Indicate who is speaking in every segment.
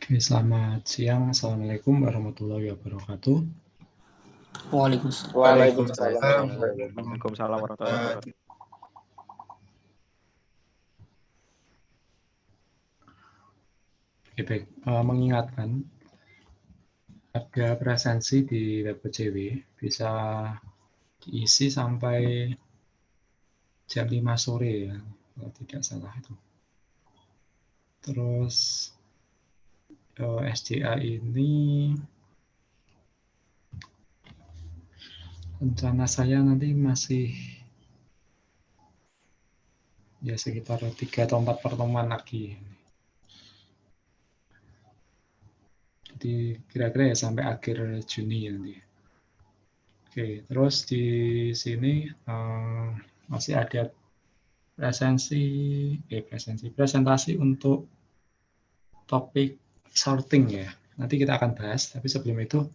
Speaker 1: Oke, selamat siang. Assalamualaikum warahmatullahi wabarakatuh.
Speaker 2: Waalaikumsalam.
Speaker 3: Waalaikumsalam warahmatullahi wabarakatuh.
Speaker 1: Oke, baik. Mengingatkan, ada presensi di WebCW bisa diisi sampai jam 5 sore ya, kalau tidak salah itu. Terus SDA ini rencana saya nanti masih ya sekitar 3 atau 4 pertemuan lagi. Jadi kira-kira ya sampai akhir Juni nanti. Oke, terus di sini masih ada presentasi untuk topik sorting ya. Nanti kita akan bahas, tapi sebelum itu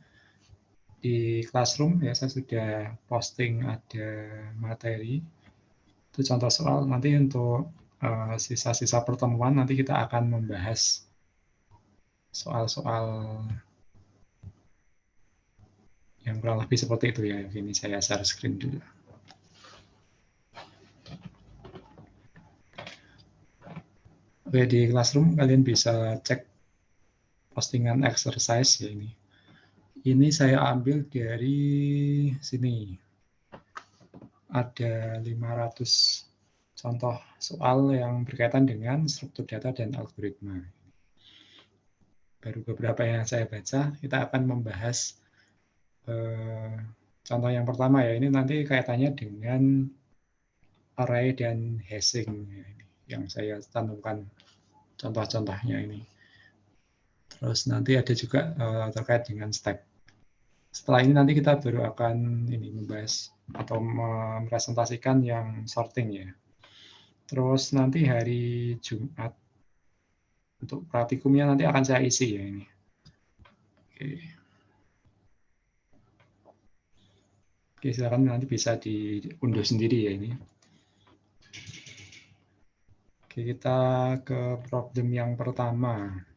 Speaker 1: di Classroom ya saya sudah posting ada materi. Itu contoh soal, nanti untuk sisa-sisa pertemuan nanti kita akan membahas soal-soal yang kurang lebih seperti itu ya. Ini saya share screen dulu. Oke, di Classroom kalian bisa cek postingan exercise ya ini. Ini saya ambil dari sini. Ada 500 contoh soal yang berkaitan dengan struktur data dan algoritma. Baru beberapa yang saya baca, kita akan membahas contoh yang pertama ya. Ini nanti kaitannya dengan array dan hashing ya, ini yang saya cantumkan contoh-contohnya ini. Terus nanti ada juga terkait dengan stack. Setelah ini nanti kita baru akan membahas atau mempresentasikan yang sorting ya. Terus nanti hari Jumat untuk praktikumnya nanti akan saya isi ya ini. Oke. Oke, silakan nanti bisa diunduh sendiri ya ini. Oke, kita ke problem yang pertama.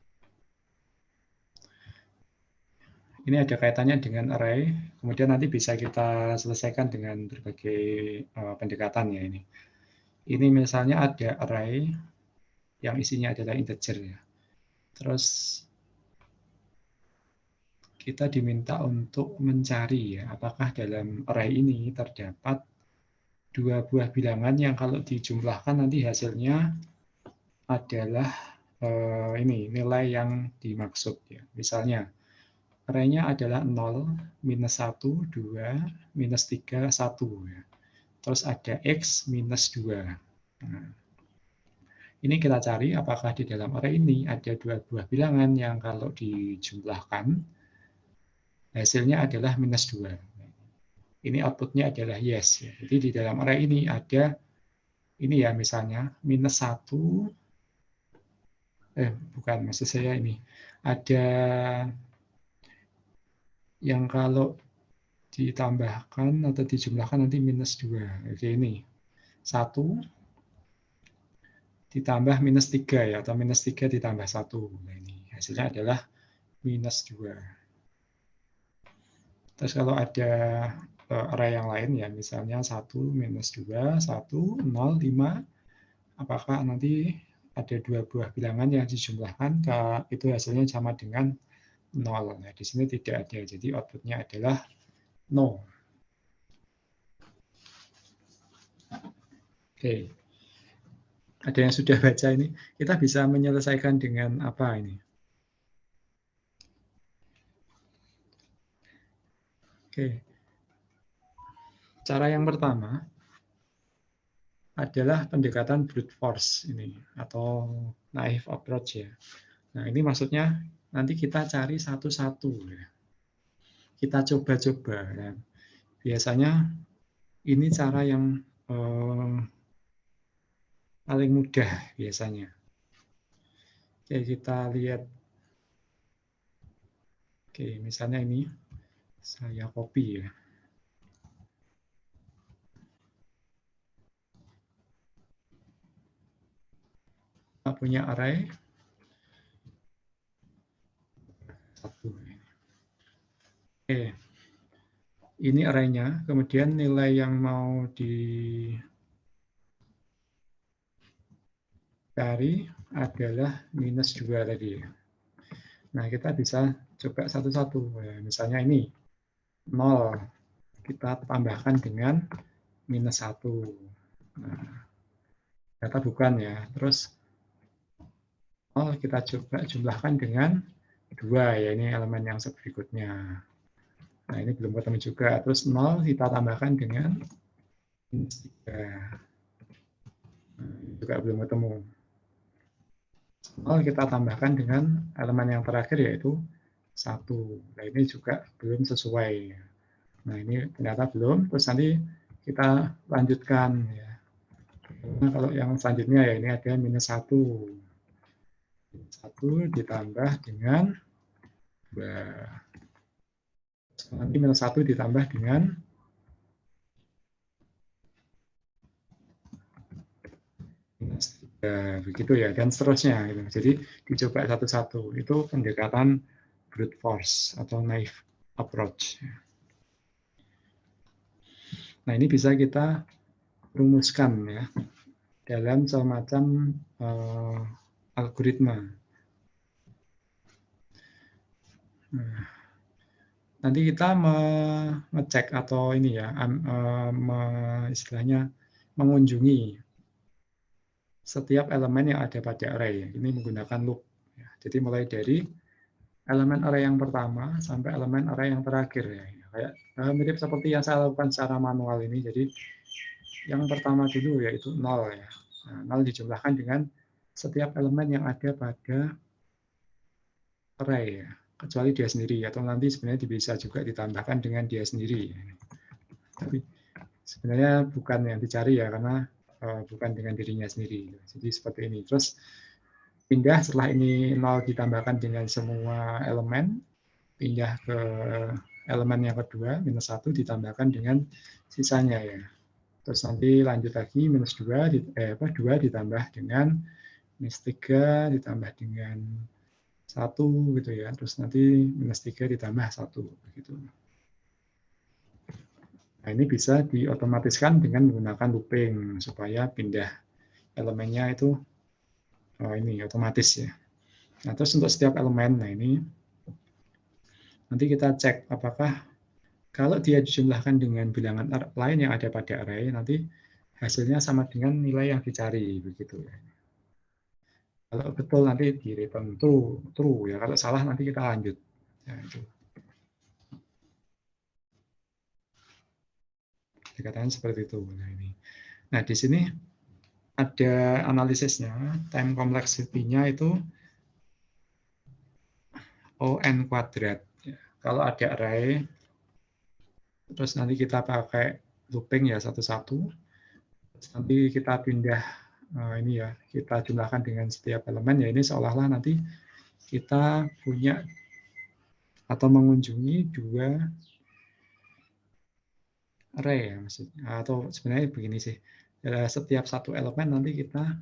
Speaker 1: Ini ada kaitannya dengan array, kemudian nanti bisa kita selesaikan dengan berbagai pendekatan ya ini. Ini misalnya ada array yang isinya adalah integer ya. Terus kita diminta untuk mencari ya, apakah dalam array ini terdapat dua buah bilangan yang kalau dijumlahkan nanti hasilnya adalah ini nilai yang dimaksud ya. Misalnya array-nya adalah 0, minus 1, 2, minus 3, 1 ya. Terus ada x minus 2. Nah, ini kita cari apakah di dalam array ini ada dua buah bilangan yang kalau dijumlahkan hasilnya adalah minus 2. Ini outputnya adalah yes. Ya. Jadi di dalam array ini ada ini ya misalnya minus 1, bukan maksud saya ini. Ada yang kalau ditambahkan atau dijumlahkan nanti minus 2. Oke ini. 1 ditambah minus 3 ya, atau minus 3 ditambah 1. Nah ini hasilnya adalah minus 2. Terus kalau ada array yang lain ya, misalnya 1 minus 2, 1, 0, 5, apakah nanti ada dua buah bilangan yang dijumlahkan, itu hasilnya sama dengan 0. Nah, di sini tidak ada, jadi outputnya adalah no. Oke. Ada yang sudah baca ini? Kita bisa menyelesaikan dengan apa ini? Oke. Cara yang pertama adalah pendekatan brute force ini atau naive approach ya. Nah, ini maksudnya nanti kita cari satu-satu ya. Kita coba-coba ya. Biasanya ini cara yang paling mudah biasanya. Oke, kita lihat. Oke, misalnya ini saya copy ya. Kita punya array. Oke. Ini arraynya, kemudian nilai yang mau dicari adalah -2 tadi. Nah, kita bisa coba satu-satu. Ya, misalnya ini, 0. Kita tambahkan dengan -1. Nah, ternyata bukan ya. Terus 0 kita coba jumlahkan dengan 2, ya ini elemen yang berikutnya. Nah, ini belum ketemu juga. Terus 0 kita tambahkan dengan -3. Juga belum ketemu. 0 kita tambahkan dengan elemen yang terakhir yaitu 1. Nah, ini juga belum sesuai. Nah, ini ternyata belum. Terus nanti kita lanjutkan. Ya. Nah, kalau yang selanjutnya ya ini ada -1. 1 ditambah dengan 2. Nanti -1 ditambah dengan -3. Begitu ya, dan seterusnya. Gitu. Jadi dicoba satu-satu. Itu pendekatan brute force atau naive approach. Nah, ini bisa kita rumuskan ya dalam semacam algoritma. Nah, nanti kita mengecek atau ini ya, istilahnya mengunjungi setiap elemen yang ada pada array. Ini menggunakan loop. Jadi mulai dari elemen array yang pertama sampai elemen array yang terakhir ya. Kayak mirip seperti yang saya lakukan secara manual ini. Jadi yang pertama dulu yaitu 0 ya. Nah, 0 dijumlahkan dengan setiap elemen yang ada pada array ya. Kecuali dia sendiri atau nanti sebenarnya bisa juga ditambahkan dengan dia sendiri. Tapi sebenarnya bukan yang dicari ya karena bukan dengan dirinya sendiri. Jadi seperti ini. Terus pindah setelah ini 0 ditambahkan dengan semua elemen, pindah ke elemen yang kedua, -1 ditambahkan dengan sisanya ya. Terus nanti lanjut lagi -2 ditambah dengan -3 ditambah dengan 1 gitu ya. Terus nanti -3 ditambah 1 begitu. Nah, ini bisa diotomatiskan dengan menggunakan looping supaya pindah elemennya itu ini otomatis ya. Nah, terus untuk setiap elemen, nah ini nanti kita cek apakah kalau dia dijumlahkan dengan bilangan lain yang ada pada array, nanti hasilnya sama dengan nilai yang dicari begitu ya. Kalau betul nanti di return true ya. Kalau salah nanti kita lanjut. Ya, itu. Dikatakan seperti itu. Nah, di sini ada analisisnya. Time complexity-nya itu ON kuadrat. Ya. Kalau ada array, terus nanti kita pakai looping ya satu-satu. Nanti kita pindah ini ya, kita jumlahkan dengan setiap elemen ya, ini seolah-olah nanti kita punya atau mengunjungi 2 array ya maksudnya. Atau sebenarnya begini sih, setiap satu elemen nanti kita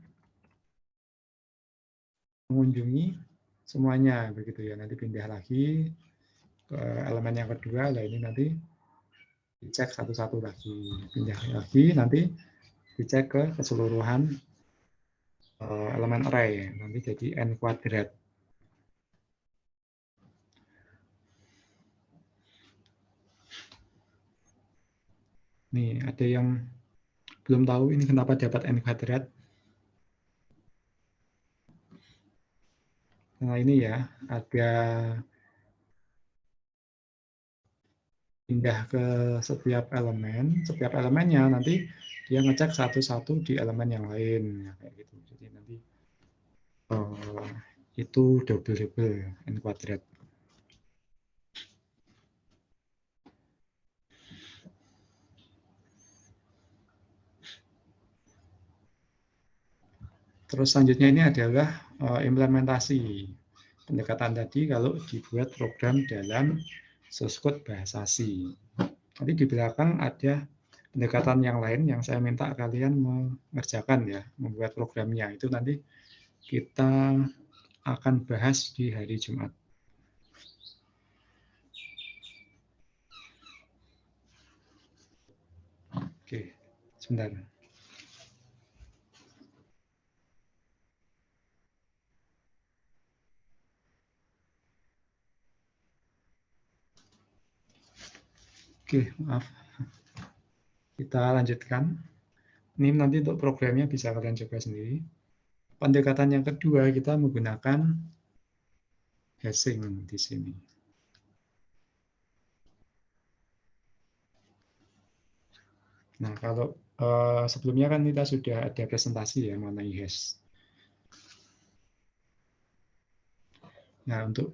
Speaker 1: mengunjungi semuanya begitu ya. Nanti pindah lagi ke elemen yang kedua, lah ini nanti dicek satu-satu lagi, pindah lagi, nanti dicek ke keseluruhan elemen array, nanti jadi n kuadrat. Nih, ada yang belum tahu ini kenapa dapat n kuadrat. Nah, ini ya, ada pindah ke setiap elemennya nanti dia ngecek satu-satu di elemen yang lain, ya, kayak gitu. Jadi nanti itu double n kuadrat. Terus selanjutnya ini adalah implementasi pendekatan tadi kalau dibuat program dalam source code bahasa C. Nanti di belakang ada pendekatan yang lain yang saya minta kalian mengerjakan ya, membuat programnya. Itu nanti kita akan bahas di hari Jumat. Oke, sebentar. Oke, maaf. Kita lanjutkan. Ini nanti untuk programnya bisa kalian coba sendiri. Pendekatan yang kedua, kita menggunakan hashing di sini. Nah, kalau sebelumnya kan kita sudah ada presentasi ya mengenai hash. Nah, untuk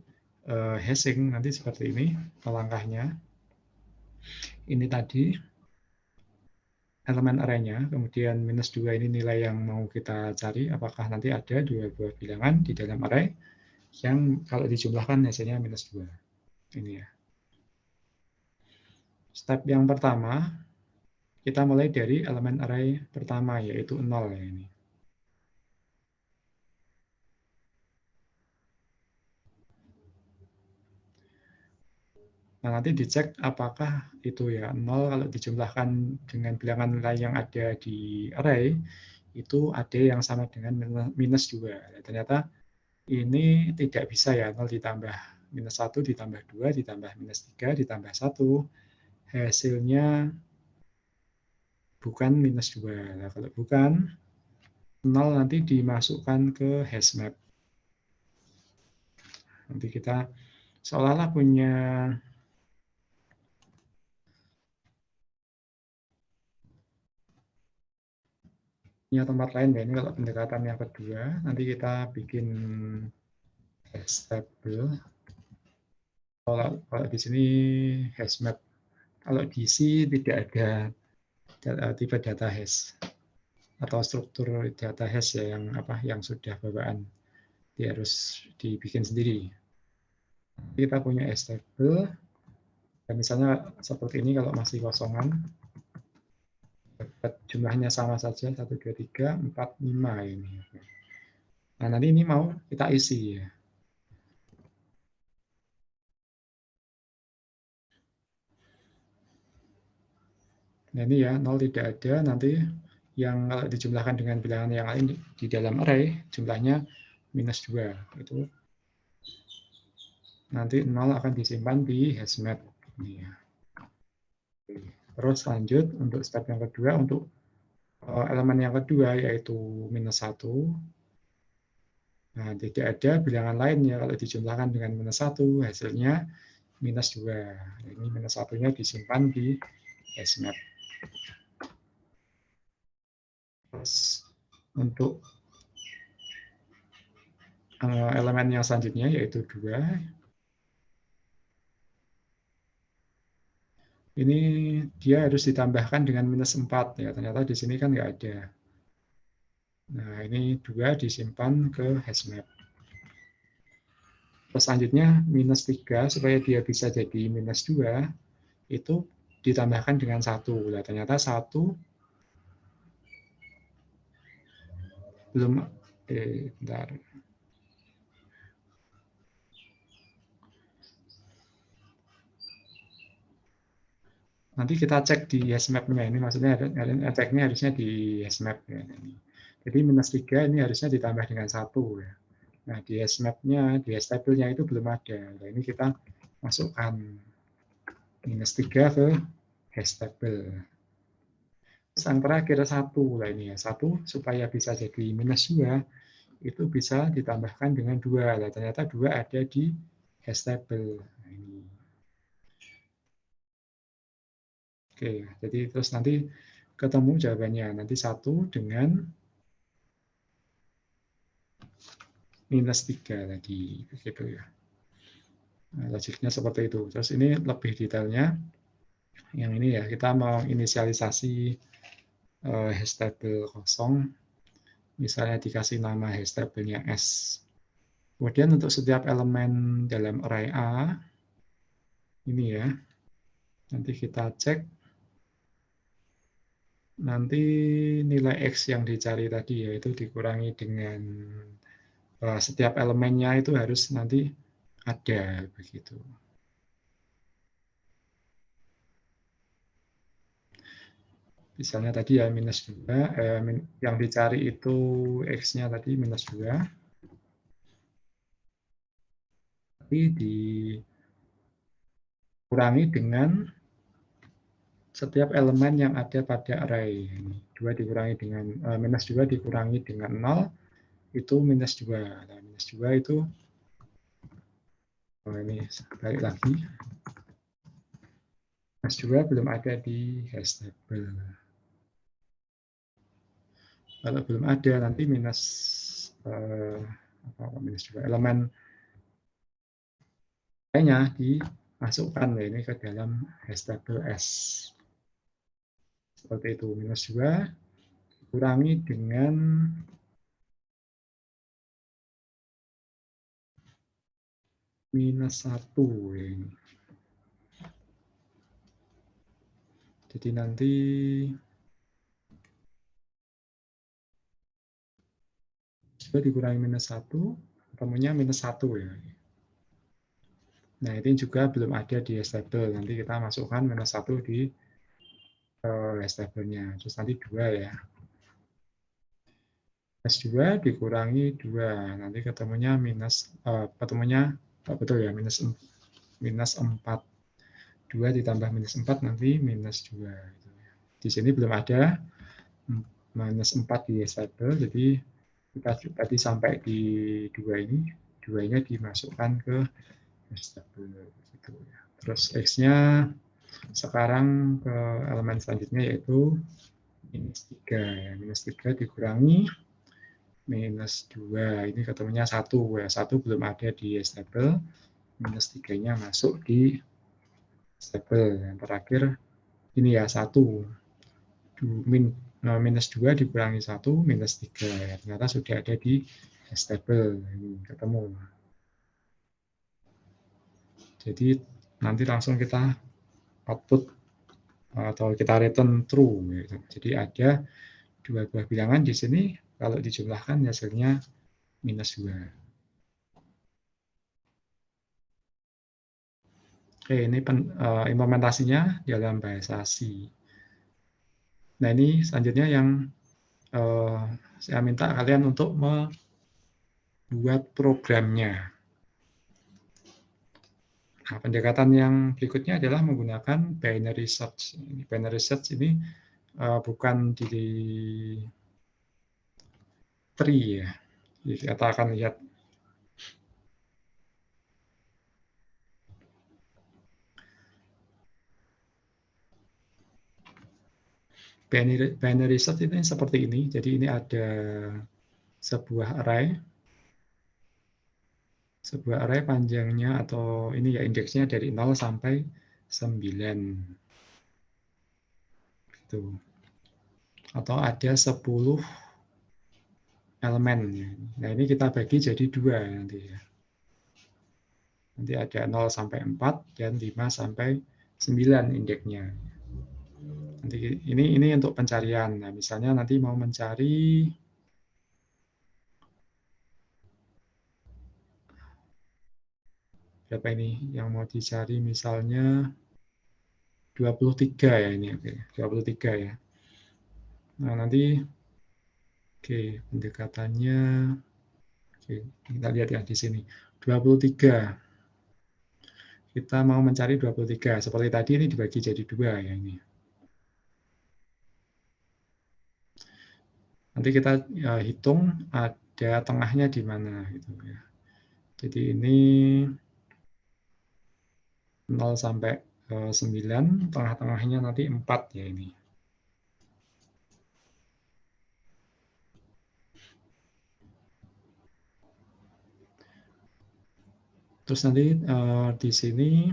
Speaker 1: hashing nanti seperti ini langkahnya. Ini tadi elemen array-nya, kemudian -2 ini nilai yang mau kita cari, apakah nanti ada dua buah bilangan di dalam array yang kalau dijumlahkan hasilnya -2. Ini ya. Step yang pertama, kita mulai dari elemen array pertama, yaitu 0 ya ini. Nah, nanti dicek apakah itu ya 0 kalau dijumlahkan dengan bilangan nilai yang ada di array, itu ada yang sama dengan -2. Ternyata ini tidak bisa ya, 0 ditambah -1 ditambah 2 ditambah -3 ditambah 1, hasilnya bukan -2. Nah, kalau bukan, 0 nanti dimasukkan ke hashmap. Nanti kita seolah-olah punya tempat lain ya. Ini kalau pendekatan yang kedua, nanti kita bikin hash table. Kalau di sini hashmap. Kalau di C tidak ada tipe data hash atau struktur data hash ya yang sudah bawaan. Dia harus dibikin sendiri. Kita punya hash table. Dan misalnya seperti ini kalau masih kosongan, dapat jumlahnya sama saja 1, 2, 3, 4, 5 ini. Nah, nanti ini mau kita isi ya. Nah, ini ya 0 tidak ada, nanti yang kalau dijumlahkan dengan bilangan yang lain di dalam array jumlahnya -2. Itu nanti 0 akan disimpan di hashmap. Ini ya. Terus lanjut untuk step yang kedua, untuk elemen yang kedua yaitu -1. Nah, tidak ada bilangan lain ya kalau dijumlahkan dengan -1 hasilnya -2. Ini -1-nya disimpan di hashmap. Terus untuk elemen yang selanjutnya yaitu 2. Ini dia harus ditambahkan dengan -4 ya. Ternyata di sini kan nggak ada. Nah, ini 2 disimpan ke hashmap. Terus selanjutnya -3 supaya dia bisa jadi -2 itu ditambahkan dengan 1. Nah, ternyata 1 belum bentar. Nanti kita cek di hashmap-nya. Ini maksudnya ceknya harusnya di hashmap ya. Jadi -3 ini harusnya ditambah dengan 1 ya. Nah, di hashmap-nya, di hash table-nya itu belum ada. Nah, ini kita masukkan -3 ke hash table. Terus yang terakhir 1. Nah, ini ya, 1 supaya bisa jadi -2 itu bisa ditambahkan dengan 2. Nah, ternyata 2 ada di hash table. Nah, ini. Oke, jadi terus nanti ketemu jawabannya. Nanti 1 dengan -3 tadi. Begitu ya. Nah, logiknya seperti itu. Terus ini lebih detailnya. Yang ini ya, kita mau inisialisasi hash table kosong. Misalnya dikasih nama hash table-nya S. Kemudian untuk setiap elemen dalam array A, ini ya, nanti kita cek. Nanti nilai X yang dicari tadi yaitu dikurangi dengan setiap elemennya itu harus nanti ada begitu. Misalnya tadi ya minus 2, yang dicari itu X-nya tadi minus 2. Tapi dikurangi dengan setiap elemen yang ada pada array. 2 dikurangi dengan minus 2 dikurangi dengan 0 itu minus 2. Nah, minus 2 itu ini balik lagi. Minus 2 belum ada di hash table. Kalau belum ada nanti minus minus 2 elemen nya dimasukkan ini ke dalam hash table S. Seperti itu, minus 2 dikurangi dengan minus 1 ini. Jadi nanti sudah dikurangi minus 1, ketemunya minus 1 ya. Nah, ini juga belum ada di hash table. Nanti kita masukkan minus 1 di hash table-nya. Terus nanti 2 ya. Minus 2 dikurangi 2. Nanti ketemunya betul ya, minus 4. 2 ditambah minus 4 nanti minus 2. Di sini belum ada minus 4 di hash table, jadi kita tadi sampai di 2 ini, 2-nya dimasukkan ke hash table. Gitu ya. Terus X-nya sekarang ke elemen selanjutnya yaitu minus 3. Ya. Minus 3 dikurangi minus 2. Ini ketemunya 1. Ya. 1 belum ada di hash table, minus 3-nya masuk di hash table. Yang terakhir ini ya 1. Minus 2 dikurangi 1, minus 3. Ya, ternyata sudah ada di hash table. Ini ketemu. Jadi nanti langsung kita output atau kita return true. Gitu. Jadi ada 2 buah bilangan di sini, kalau dijumlahkan hasilnya minus 2. Oke, ini implementasinya dalam bahasa C. Nah, ini selanjutnya yang saya minta kalian untuk membuat programnya. Nah, pendekatan yang berikutnya adalah menggunakan binary search. Binary search ini bukan di tree ya. Jadi kita akan lihat binary search ini seperti ini. Jadi ini ada sebuah array panjangnya atau ini ya indeksnya dari 0 sampai 9. Gitu. Atau ada 10 elemen. Nah, ini kita bagi jadi 2 nanti ya. Nanti ada 0 sampai 4 dan 5 sampai 9 indeksnya. Nanti ini untuk pencarian. Nah, misalnya nanti mau mencari berapa ini yang mau dicari, misalnya 23 ya ini. Oke, 23 ya. Nah, nanti pendekatannya kita lihat ya di sini. 23. Kita mau mencari 23. Seperti tadi ini dibagi jadi 2 ya ini. Nanti kita hitung ada tengahnya di mana gitu ya. Jadi ini 0 sampai 9, tengah-tengahnya nanti 4 ya ini. Terus nanti di sini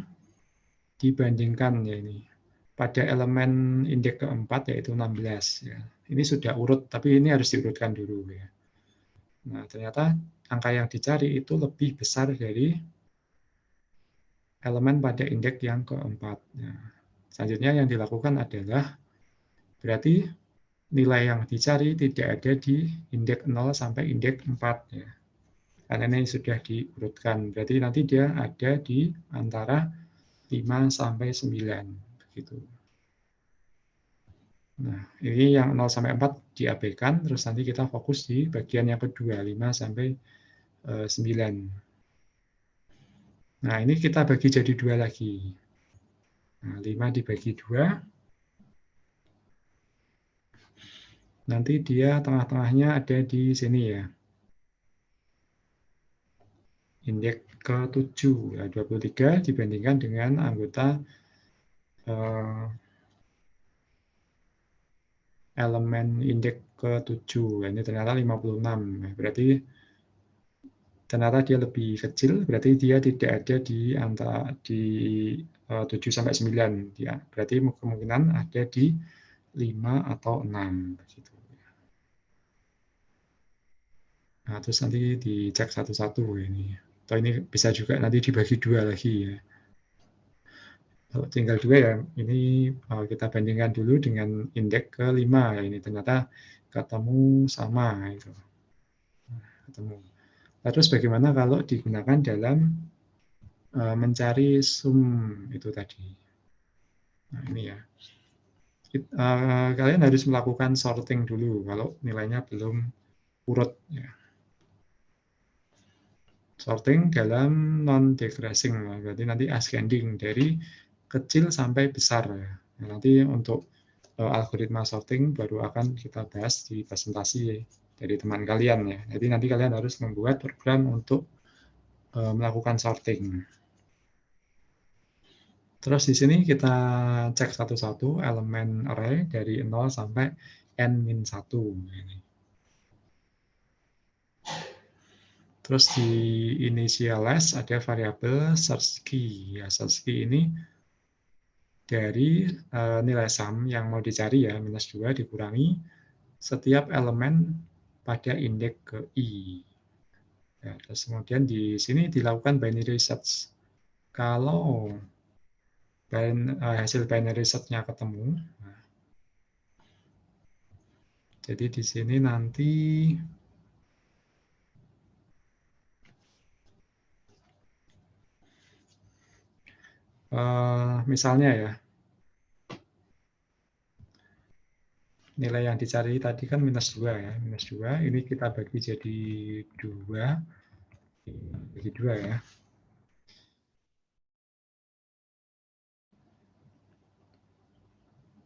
Speaker 1: dibandingkan ya ini. Pada elemen indeks keempat yaitu 16 ya. Ini sudah urut, tapi ini harus diurutkan dulu ya. Nah, ternyata angka yang dicari itu lebih besar dari elemen pada indeks yang keempat. Nah, selanjutnya yang dilakukan adalah berarti nilai yang dicari tidak ada di indeks 0 sampai indeks 4 ya. Karena ini sudah diurutkan. Berarti nanti dia ada di antara 5 sampai 9 begitu. Nah, ini yang 0 sampai 4 diabaikan, terus nanti kita fokus di bagian yang kedua, 5 sampai 9. Nah, ini kita bagi jadi 2 lagi. Nah, 5 dibagi 2, nanti dia tengah-tengahnya ada di sini ya. Indeks ke-7, ya, 23 dibandingkan dengan anggota elemen indeks ke-7. Ini ternyata 56. Berarti ternyata dia lebih kecil, berarti dia tidak ada di antara di 7 sampai 9. Ya, berarti kemungkinan ada di 5 atau 6 begitu. Nah, terus nanti dicek satu-satu ini. Atau ini bisa juga nanti dibagi 2 lagi ya. Kalau tinggal 2 ya, ini kita bandingkan dulu dengan indeks ke-5 ya, ini ternyata ketemu sama itu. Ketemu. Terus bagaimana kalau digunakan dalam mencari sum itu tadi. Nah, ini ya. Kalian harus melakukan sorting dulu kalau nilainya belum urut. Ya. Sorting dalam non-decreasing, berarti nanti ascending dari kecil sampai besar. Ya. Nah, nanti untuk algoritma sorting baru akan kita bahas di presentasi dari teman kalian ya. Jadi nanti kalian harus membuat program untuk melakukan sorting. Terus di sini kita cek satu-satu elemen array dari 0 sampai n-1. Terus di initialize ada variabel search key. Ya, search key ini dari nilai sum yang mau dicari ya, -2 dikurangi setiap elemen pada indeks ke i. Ya, terus kemudian di sini dilakukan binary search. Kalau hasil binary search-nya ketemu, jadi di sini nanti misalnya ya, nilai yang dicari tadi kan -2 ya, -2 ini kita bagi jadi 2, bagi 2 ya.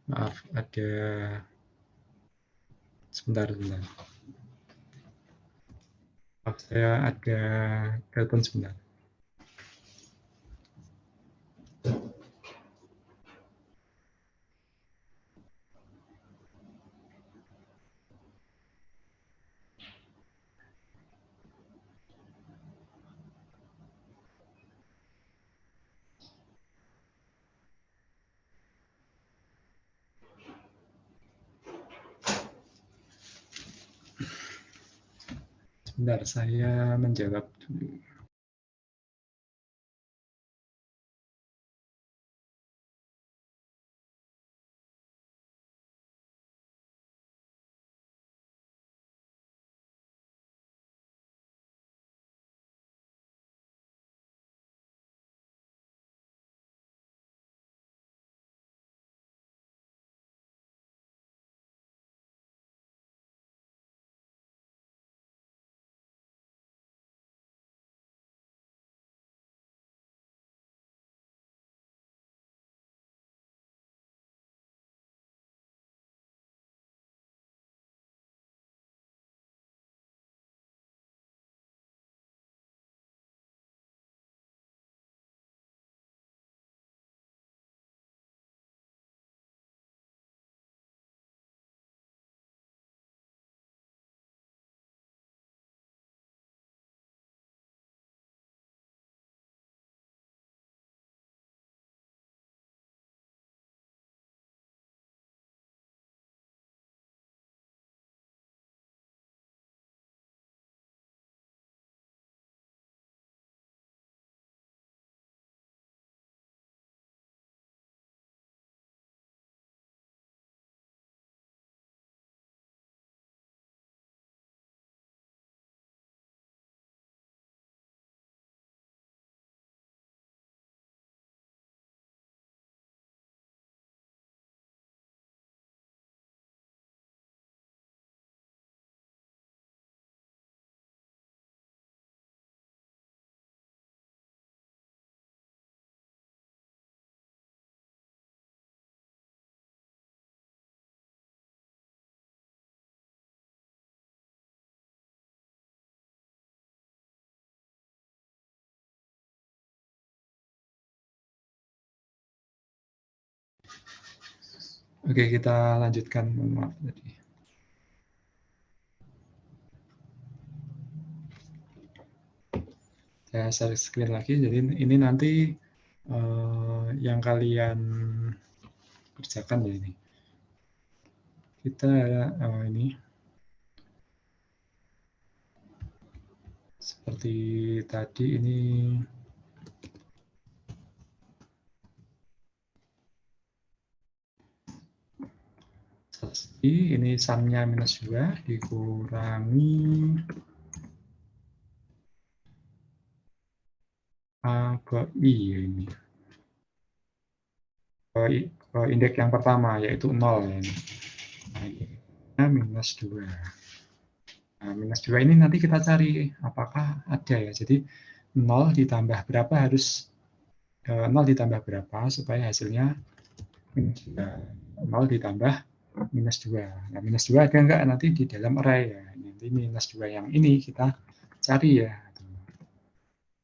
Speaker 1: Maaf, ada sebentar. Maaf, saya ada telepon sebentar. Sebentar, saya menjawab dulu. Oke, kita lanjutkan. Mohon maaf tadi. Saya share screen lagi. Jadi ini nanti yang kalian kerjakan ya ini. Kita ini seperti tadi ini ini sumnya minus 2 dikurangi A ke I ini. Ke indeks yang pertama yaitu 0 ya ini. Nah, minus 2. Nah, minus 2 ini nanti kita cari apakah ada ya. Jadi 0 ditambah berapa harus 0 ditambah berapa supaya hasilnya minus 2. 0 ditambah minus 2. Nah, minus 2 ada enggak nanti di dalam array ya. Nanti minus 2 yang ini kita cari ya.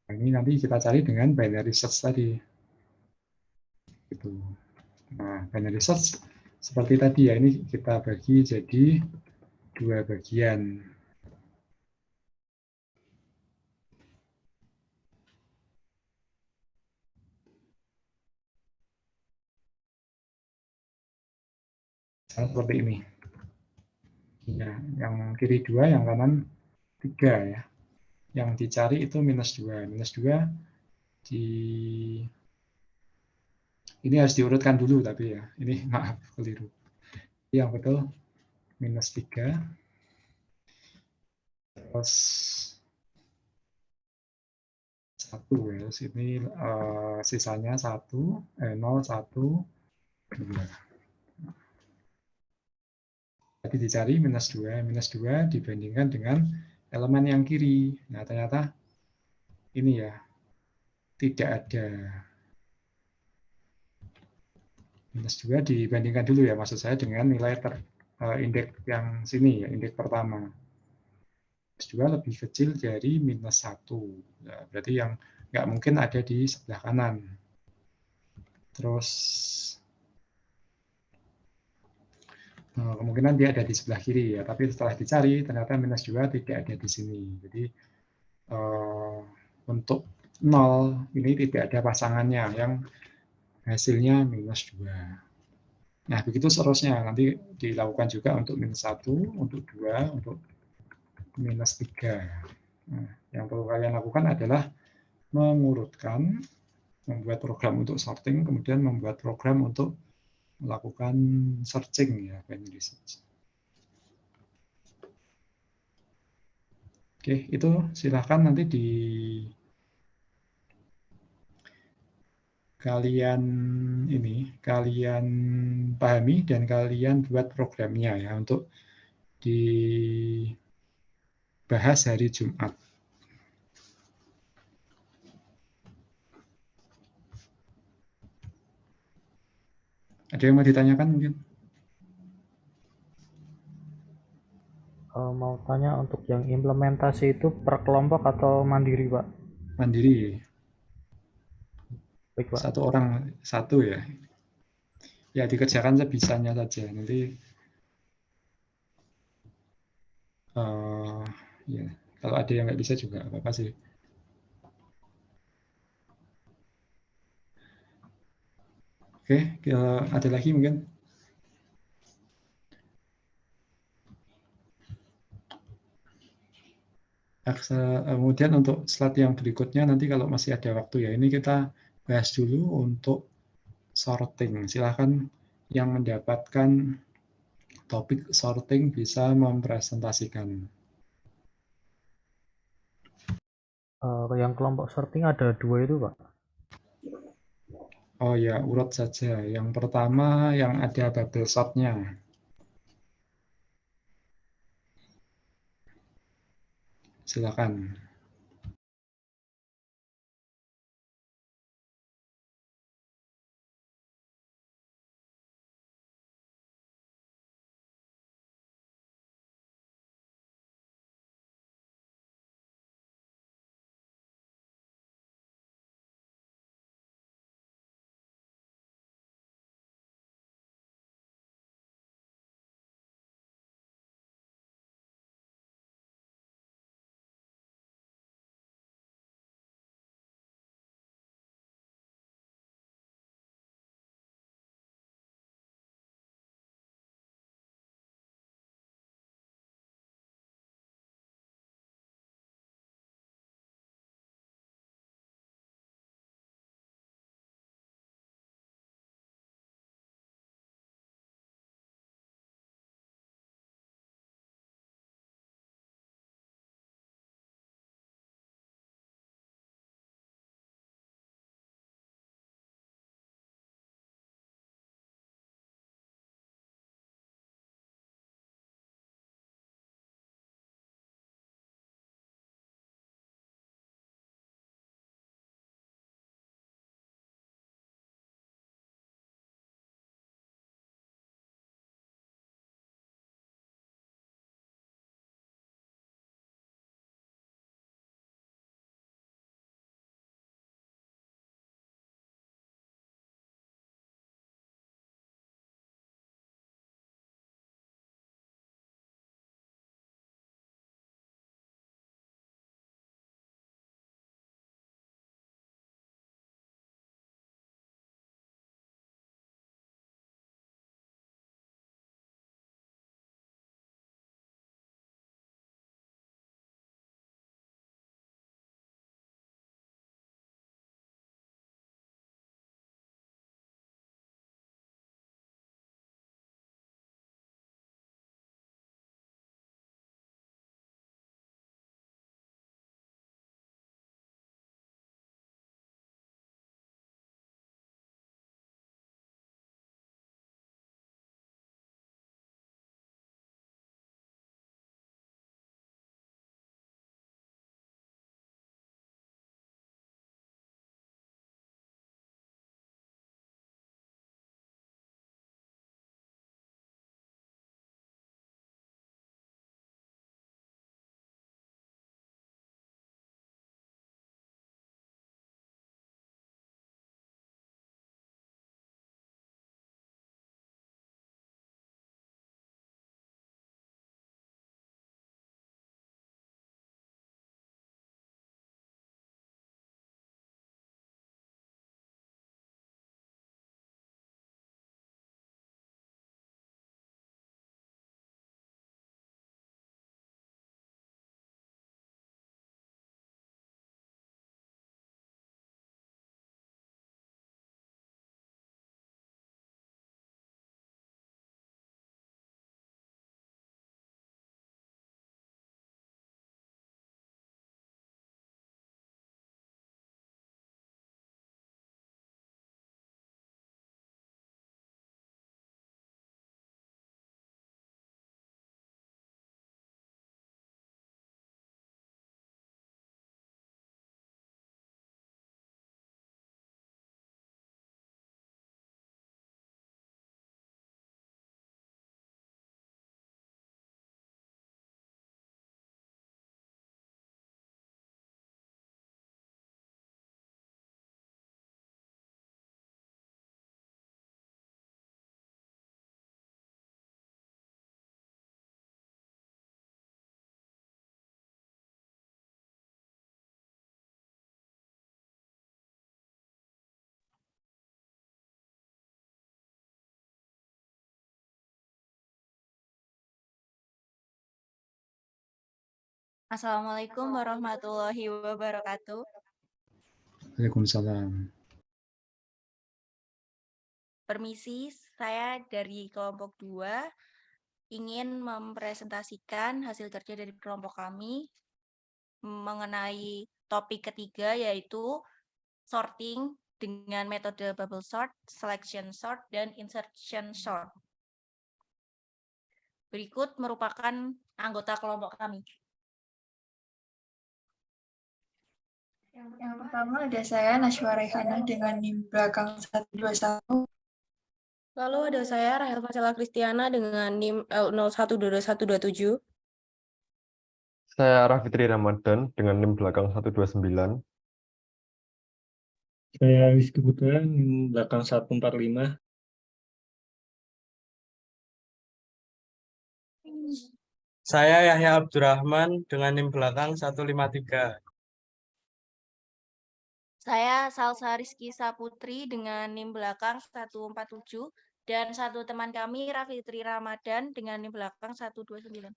Speaker 1: Nah, ini nanti kita cari dengan binary search tadi. Gitu. Nah, binary search seperti tadi ya, ini kita bagi jadi 2 bagian. Seperti ini. Ya, yang kiri 2, yang kanan 3 ya. Yang dicari itu minus 2. Minus 2 di ini harus diurutkan dulu tapi ya. Ini maaf keliru. Yang betul minus 3 terus 1 ya. Sini sisanya 1 0 1 2. Tadi dicari minus 2. Minus 2 dibandingkan dengan elemen yang kiri. Nah, ternyata ini ya tidak ada. Minus 2 dibandingkan dulu ya, maksud saya dengan nilai indeks yang sini ya, indeks pertama. Minus 2 lebih kecil dari minus 1. Ya, berarti yang nggak mungkin ada di sebelah kanan. Terus kemungkinan dia ada di sebelah kiri ya, tapi setelah dicari ternyata minus 2 tidak ada di sini. Jadi untuk 0 ini tidak ada pasangannya yang hasilnya minus 2. Nah, begitu seterusnya. Nanti dilakukan juga untuk minus 1, untuk 2, untuk minus 3. Nah, yang perlu kalian lakukan adalah mengurutkan, membuat program untuk sorting, kemudian membuat program untuk melakukan searching ya, binary search. Oke, itu silakan nanti kalian pahami dan kalian buat programnya ya untuk dibahas hari Jumat. Ada yang mau ditanyakan mungkin?
Speaker 3: Mau tanya untuk yang implementasi itu per kelompok atau mandiri, Pak?
Speaker 1: Mandiri.
Speaker 3: Baik, Pak.
Speaker 1: Satu orang satu ya. Ya dikerjakan sebisanya saja. Nanti ya kalau ada yang nggak bisa juga apa-apa sih. Oke, ada lagi mungkin? Kemudian untuk slide yang berikutnya nanti kalau masih ada waktu ya, ini kita bahas dulu untuk sorting. Silahkan yang mendapatkan topik sorting bisa mempresentasikan.
Speaker 3: Yang kelompok sorting ada 2 itu, Pak.
Speaker 1: Oh ya, urut saja. Yang pertama yang ada bubble sort-nya. Silakan.
Speaker 4: Assalamualaikum warahmatullahi wabarakatuh.
Speaker 1: Waalaikumsalam.
Speaker 4: Permisi, saya dari kelompok 2 ingin mempresentasikan hasil kerja dari kelompok kami mengenai topik ketiga, yaitu sorting dengan metode bubble sort, selection sort, dan insertion sort. Berikut merupakan anggota kelompok kami.
Speaker 5: Yang pertama ada saya, Nashwa Rehanah, dengan NIM belakang 121.
Speaker 6: Lalu ada saya, Rahel Fasela Kristiana, dengan NIM L012227.
Speaker 7: Saya Rafitri Ramadan dengan NIM belakang 129.
Speaker 2: Saya Rizky Putra, NIM belakang 145.
Speaker 8: Saya Yahya Abdurrahman dengan NIM belakang 153.
Speaker 4: Saya Salsa Rizky Saputri dengan NIM belakang 147 dan satu teman kami Rafitri Ramadan dengan NIM belakang 129.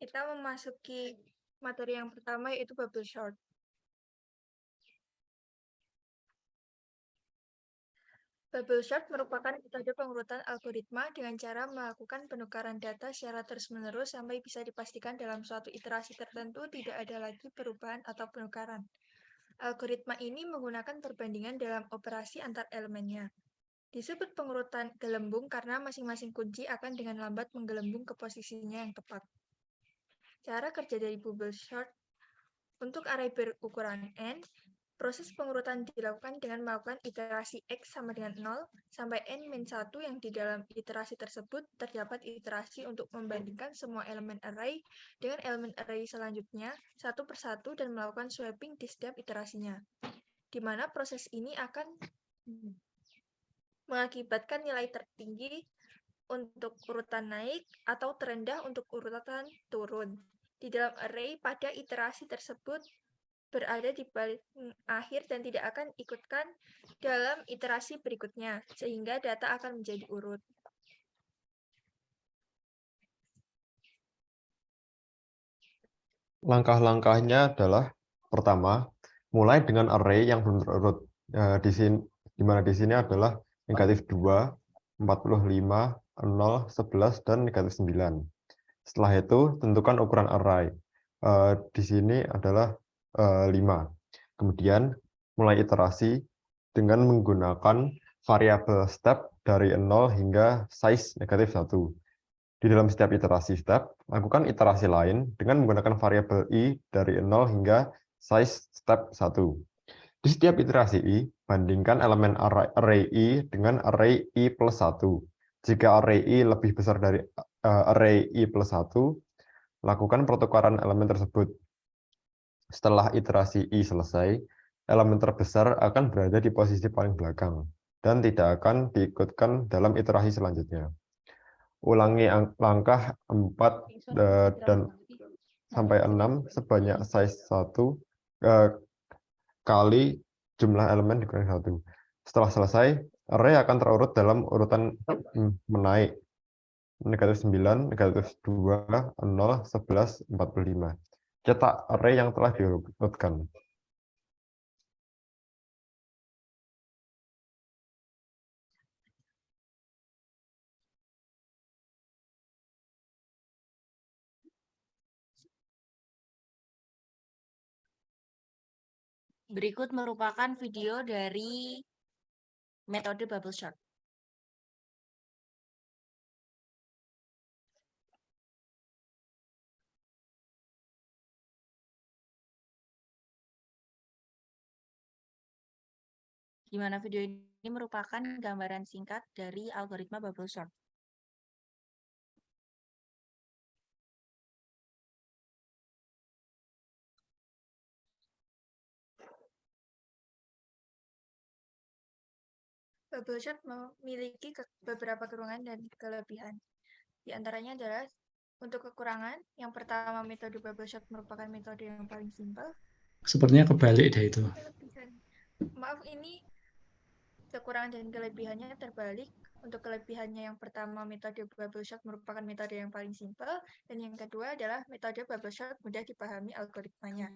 Speaker 5: Kita memasuki materi yang pertama, yaitu bubble sort. Bubble sort merupakan metode pengurutan algoritma dengan cara melakukan penukaran data secara terus-menerus sampai bisa dipastikan dalam suatu iterasi tertentu tidak ada lagi perubahan atau penukaran. Algoritma ini menggunakan perbandingan dalam operasi antar elemennya. Disebut pengurutan gelembung karena masing-masing kunci akan dengan lambat menggelembung ke posisinya yang tepat. Cara kerja dari bubble sort untuk array berukuran n, proses pengurutan dilakukan dengan melakukan iterasi x sama dengan 0 sampai n-1 yang di dalam iterasi tersebut terdapat iterasi untuk membandingkan semua elemen array dengan elemen array selanjutnya satu persatu dan melakukan swapping di setiap iterasinya, di mana proses ini akan mengakibatkan nilai tertinggi untuk urutan naik atau terendah untuk urutan turun di dalam array pada iterasi tersebut berada di paling akhir dan tidak akan ikutkan dalam iterasi berikutnya, sehingga data akan menjadi urut.
Speaker 7: Langkah-langkahnya adalah pertama, mulai dengan array yang belum terurut. Di mana di sini adalah negatif 2, 45, 0, 11, dan negatif 9. Setelah itu, tentukan ukuran array. Di sini adalah 5. Kemudian, mulai iterasi dengan menggunakan variabel step dari 0 hingga size negatif 1. Di dalam setiap iterasi step, lakukan iterasi lain dengan menggunakan variabel i dari 0 hingga size step 1. Di setiap iterasi i, bandingkan elemen array i dengan array i plus 1. Jika array i lebih besar dari array i plus 1, lakukan pertukaran elemen tersebut. Setelah iterasi i selesai, elemen terbesar akan berada di posisi paling belakang dan tidak akan diikutkan dalam iterasi selanjutnya. Ulangi langkah 4 dan sampai 6 sebanyak size 1 kali jumlah elemen dikurangi 1. Setelah selesai, array akan terurut dalam urutan menaik. Negatif 9, negatif 2, 0, 11, 45. Cetak array yang telah diurutkan.
Speaker 4: Berikut merupakan video dari metode bubble sort. di mana video ini merupakan gambaran singkat dari algoritma bubble sort.
Speaker 5: Bubble sort memiliki beberapa kekurangan dan kelebihan. Di antaranya adalah untuk kekurangan, yang pertama metode bubble sort merupakan metode yang paling simpel.
Speaker 1: Sepertinya kebalik deh itu.
Speaker 5: Maaf, ini kekurangan dan kelebihannya terbalik. Untuk kelebihannya yang pertama, metode bubble sort merupakan metode yang paling simpel, dan yang kedua adalah metode bubble sort mudah dipahami algoritmanya.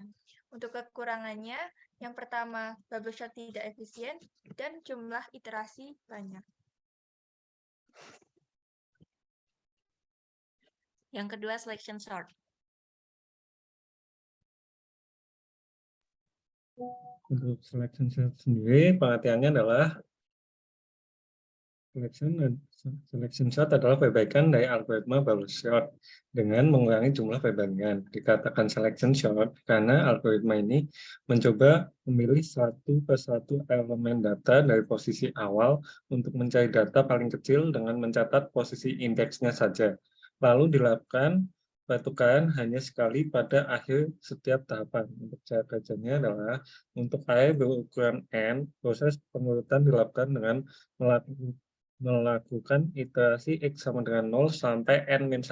Speaker 5: Untuk kekurangannya, yang pertama, bubble sort tidak efisien dan jumlah iterasi banyak.
Speaker 4: Yang kedua, selection sort.
Speaker 2: Untuk selection sort sendiri, pengertiannya adalah selection sort adalah perbaikan dari algoritma bubble sort dengan mengurangi jumlah perbandingan. Dikatakan selection sort karena algoritma ini mencoba memilih satu persatu elemen data dari posisi awal untuk mencari data paling kecil dengan mencatat posisi indeksnya saja. Lalu dilakukan pertukaran hanya sekali pada akhir setiap tahapan. Untuk cara kerjanya adalah untuk array berukuran n, proses pengurutan dilakukan dengan melakukan iterasi X sama dengan 0 sampai N-1.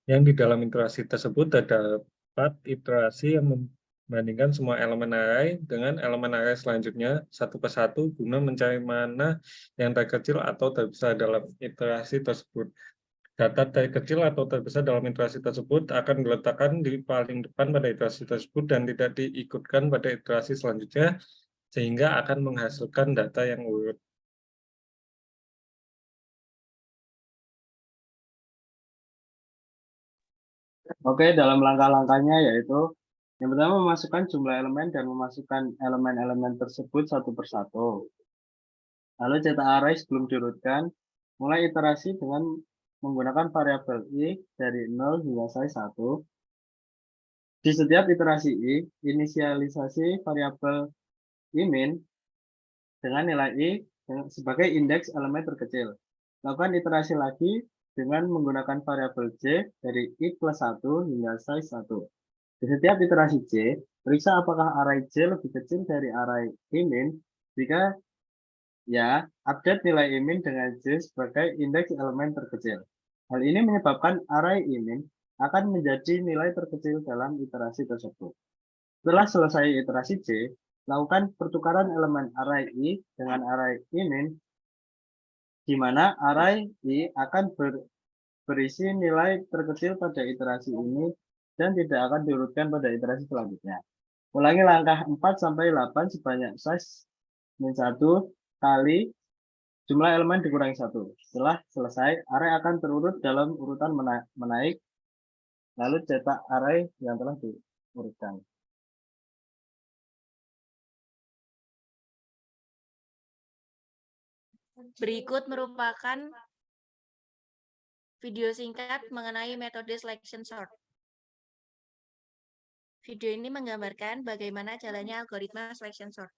Speaker 2: Yang di dalam iterasi tersebut terdapat iterasi yang membandingkan semua elemen array dengan elemen array selanjutnya satu persatu guna mencari mana yang terkecil atau terbesar dalam iterasi tersebut. Data terkecil atau terbesar dalam iterasi tersebut akan diletakkan di paling depan pada iterasi tersebut dan tidak diikutkan pada iterasi selanjutnya, sehingga akan menghasilkan data yang urut.
Speaker 8: Oke, dalam langkah-langkahnya yaitu yang pertama memasukkan jumlah elemen dan memasukkan elemen-elemen tersebut satu persatu. Lalu cetak array sebelum diurutkan, mulai iterasi dengan menggunakan variabel i dari 0 hingga size 1. Di setiap iterasi i, inisialisasi variabel i-min dengan nilai i sebagai indeks elemen terkecil. Lakukan iterasi lagi dengan menggunakan variabel j dari i plus 1 hingga size 1. Di setiap iterasi j, periksa apakah array j lebih kecil dari array i-min. Jika ya, update nilai i-min dengan j sebagai indeks elemen terkecil. Hal ini menyebabkan array i-min akan menjadi nilai terkecil dalam iterasi tersebut. Setelah selesai iterasi j, lakukan pertukaran elemen array i dengan array i-min, di mana array i akan berisi nilai terkecil pada iterasi ini dan tidak akan diurutkan pada iterasi selanjutnya. Ulangi langkah 4-8 sebanyak size -1 kali jumlah elemen dikurangi 1. Setelah selesai, array akan terurut dalam urutan menaik, lalu cetak array yang telah diurutkan.
Speaker 4: Berikut merupakan video singkat mengenai metode selection sort. Video ini menggambarkan bagaimana jalannya algoritma selection sort.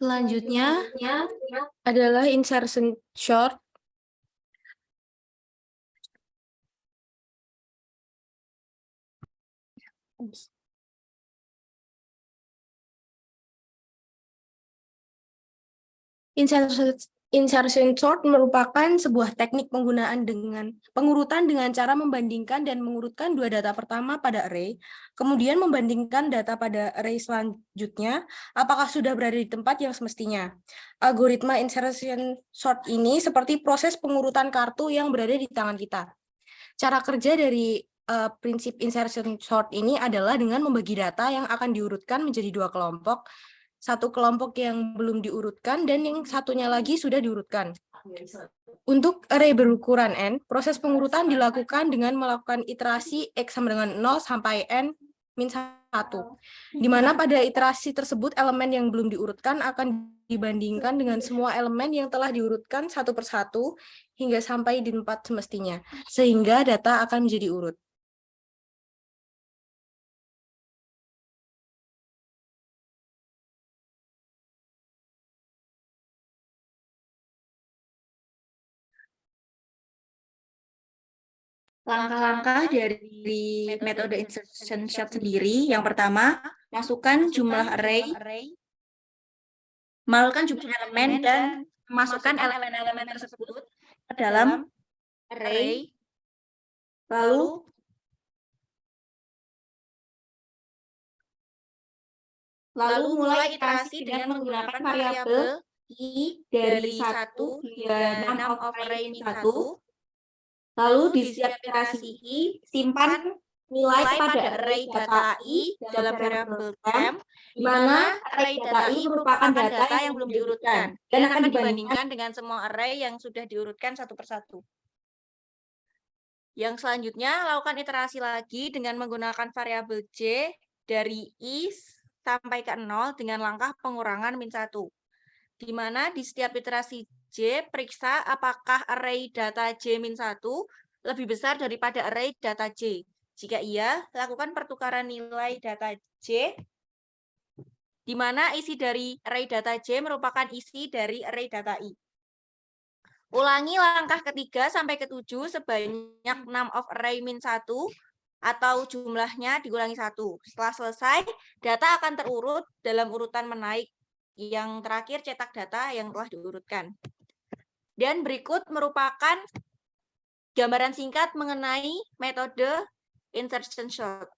Speaker 6: Selanjutnya adalah insertion sort. Insertion sort merupakan sebuah teknik penggunaan dengan pengurutan dengan cara membandingkan dan mengurutkan dua data pertama pada array, kemudian membandingkan data pada array selanjutnya apakah sudah berada di tempat yang semestinya. Algoritma insertion sort ini seperti proses pengurutan kartu yang berada di tangan kita. Cara kerja dari prinsip insertion sort ini adalah dengan membagi data yang akan diurutkan menjadi dua kelompok satu kelompok yang belum diurutkan, dan yang satunya lagi sudah diurutkan. Untuk array berukuran n, proses pengurutan dilakukan dengan melakukan iterasi x sama dengan 0 sampai n min 1, di mana pada iterasi tersebut elemen yang belum diurutkan akan dibandingkan dengan semua elemen yang telah diurutkan satu persatu hingga sampai di tempat semestinya, sehingga data akan menjadi urut.
Speaker 4: Langkah-langkah dari metode insertion shot sendiri, yang pertama, masukkan jumlah array, melakukan jumlah elemen, dan masukkan elemen-elemen tersebut ke dalam array, lalu mulai iterasi dengan menggunakan variabel i dari 1 hingga 6 of array 1. Lalu di setiap iterasi i, simpan nilai pada array data i dalam variabel temp, di mana array data i merupakan data yang belum diurutkan dan akan dibandingkan dengan semua array yang sudah diurutkan satu persatu. Yang selanjutnya, lakukan iterasi lagi dengan menggunakan variabel j dari i sampai ke 0 dengan langkah pengurangan min 1. Di mana di setiap iterasi j, periksa apakah array data j min 1 lebih besar daripada array data j. Jika iya, lakukan pertukaran nilai data j, di mana isi dari array data j merupakan isi dari array data i. Ulangi langkah ketiga sampai ke-7 sebanyak 6 of array min 1, atau jumlahnya dikurangi 1. Setelah selesai, data akan terurut dalam urutan menaik. Yang terakhir cetak data yang telah diurutkan. Dan berikut merupakan gambaran singkat mengenai metode insertion shot.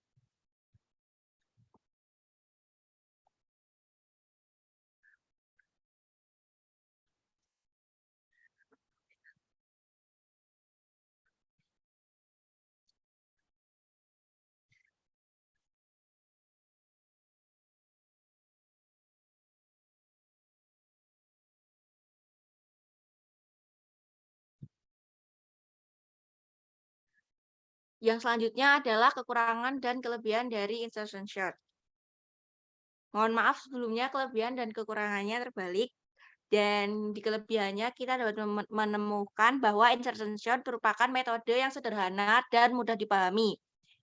Speaker 4: Yang selanjutnya adalah kekurangan dan kelebihan dari insertion shot. Mohon maaf sebelumnya kelebihan dan kekurangannya terbalik. Dan di kelebihannya kita dapat menemukan bahwa insertion shot merupakan metode yang sederhana dan mudah dipahami.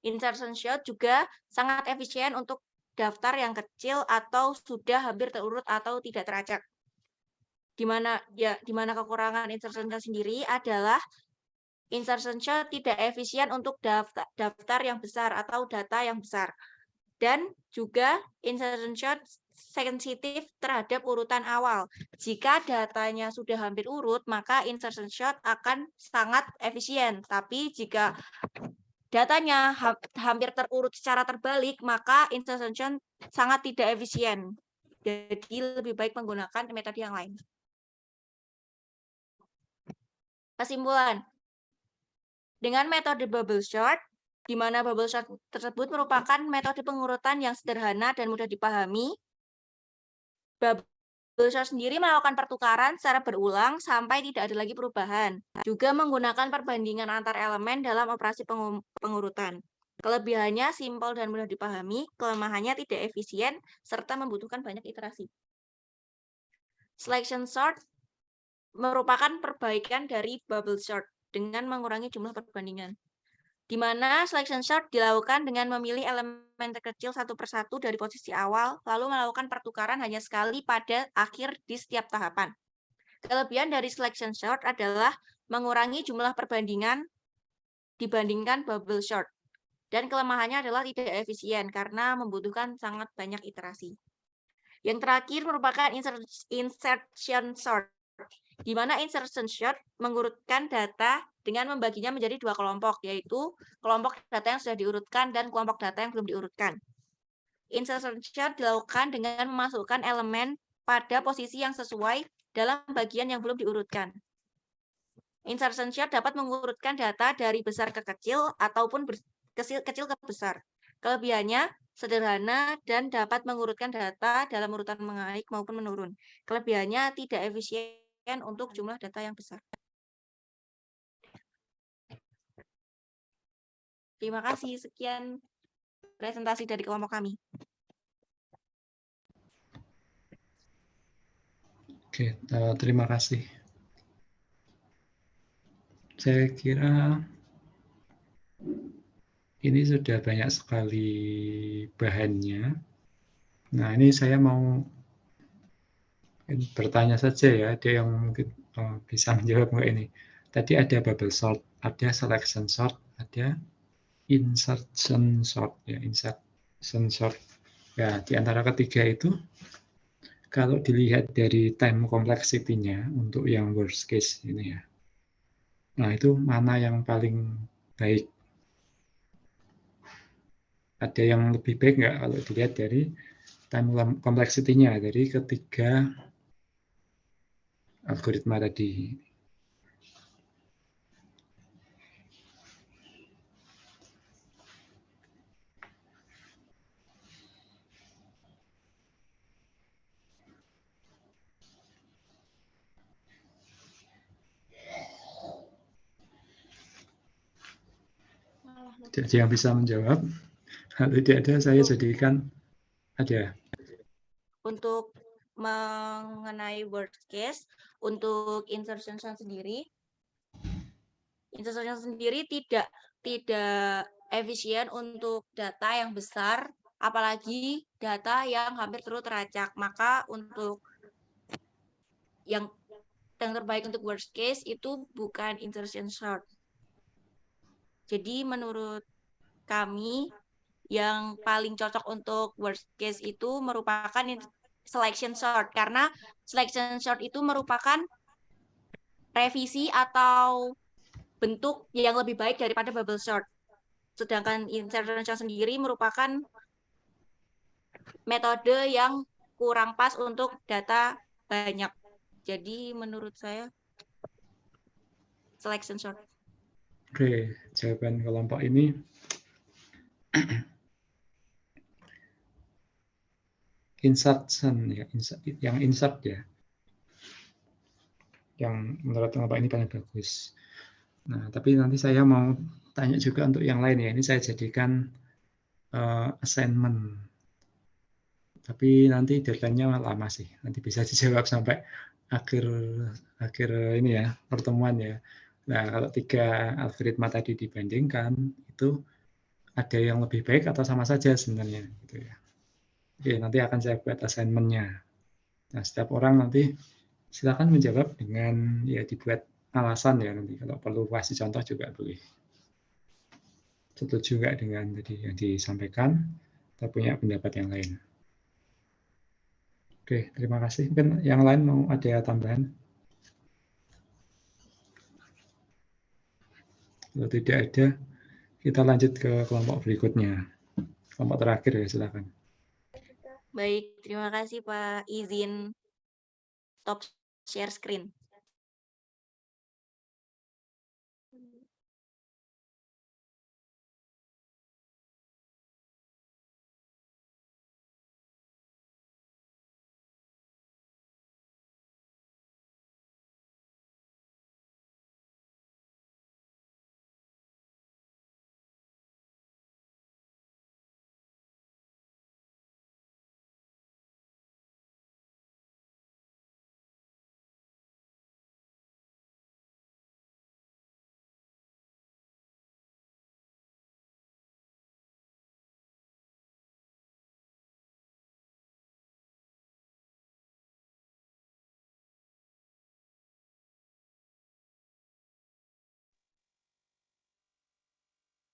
Speaker 4: Insertion shot juga sangat efisien untuk daftar yang kecil atau sudah hampir terurut atau tidak teracak. Di mana kekurangan insertion shot sendiri adalah insertion shot tidak efisien untuk daftar yang besar atau data yang besar. Dan juga insertion shot sensitif terhadap urutan awal. Jika datanya sudah hampir urut, maka insertion shot akan sangat efisien. Tapi jika datanya hampir terurut secara terbalik, maka insertion shot sangat tidak efisien. Jadi lebih baik menggunakan metode yang lain. Kesimpulan. Dengan metode bubble sort, di mana bubble sort tersebut merupakan metode pengurutan yang sederhana dan mudah dipahami. Bubble sort sendiri melakukan pertukaran secara berulang sampai tidak ada lagi perubahan. Juga menggunakan perbandingan antar elemen dalam operasi pengurutan. Kelebihannya simpel dan mudah dipahami, kelemahannya tidak efisien, serta membutuhkan banyak iterasi. Selection sort merupakan perbaikan dari bubble sort dengan mengurangi jumlah perbandingan. Di mana selection sort dilakukan dengan memilih elemen terkecil satu persatu dari posisi awal, lalu melakukan pertukaran hanya sekali pada akhir di setiap tahapan. Kelebihan dari selection sort adalah mengurangi jumlah perbandingan dibandingkan bubble sort. Dan kelemahannya adalah tidak efisien karena membutuhkan sangat banyak iterasi. Yang terakhir merupakan insertion sort, di mana insertion shot mengurutkan data dengan membaginya menjadi dua kelompok, yaitu kelompok data yang sudah diurutkan dan kelompok data yang belum diurutkan. Insertion shot dilakukan dengan memasukkan elemen pada posisi yang sesuai dalam bagian yang belum diurutkan. Insertion shot dapat mengurutkan data dari besar ke kecil ataupun kecil ke besar. Kelebihannya, sederhana, dan dapat mengurutkan data dalam urutan naik maupun menurun. Kelebihannya tidak efisien untuk jumlah data yang besar. Terima kasih. Sekian presentasi dari kelompok kami.
Speaker 1: Oke, terima kasih. Saya kira ini sudah banyak sekali bahannya. Nah, ini saya mau bertanya saja ya, ada yang mungkin bisa menjawab nggak ini. Tadi ada bubble sort, ada selection sort, ada insertion sort. Ya, insertion sort. Ya, di antara ketiga itu, kalau dilihat dari time complexity-nya untuk yang worst case ini ya, nah itu mana yang paling baik? Ada yang lebih baik nggak kalau dilihat dari time complexity-nya dari ketiga algoritma tadi? Jadi yang bisa menjawab, kalau tidak ada saya jadikan ada.
Speaker 4: Untuk mengenai worst case, untuk insertion sendiri tidak efisien untuk data yang besar, apalagi data yang hampir terus teracak. Maka untuk yang terbaik untuk worst case itu bukan insertion sort. Jadi menurut kami yang paling cocok untuk worst case itu merupakan selection sort, karena selection sort itu merupakan revisi atau bentuk yang lebih baik daripada bubble sort. Sedangkan insertion sort sendiri merupakan metode yang kurang pas untuk data banyak. Jadi menurut saya selection sort.
Speaker 1: Oke, jawaban kelompok ini insertion ya, yang insert ya, yang menurut kelompok ini paling bagus. Nah, tapi nanti saya mau tanya juga untuk yang lain ya. Ini saya jadikan assignment. Tapi nanti deadline-nya lama sih. Nanti bisa dijawab sampai akhir ini ya, pertemuan ya. Nah, kalau 3 algoritma tadi dibandingkan, itu ada yang lebih baik atau sama saja sebenarnya gitu ya. Oke, nanti akan saya buat assignment-nya. Nah, setiap orang nanti silakan menjawab dengan ya dibuat alasan ya, nanti kalau perlu kasih contoh juga boleh. Setuju nggak dengan tadi yang disampaikan, atau punya pendapat yang lain? Oke, terima kasih. Mungkin yang lain mau ada tambahan? Kalau tidak ada, kita lanjut ke kelompok berikutnya. Kelompok terakhir ya, silakan.
Speaker 4: Baik, terima kasih Pak. Izin stop share screen.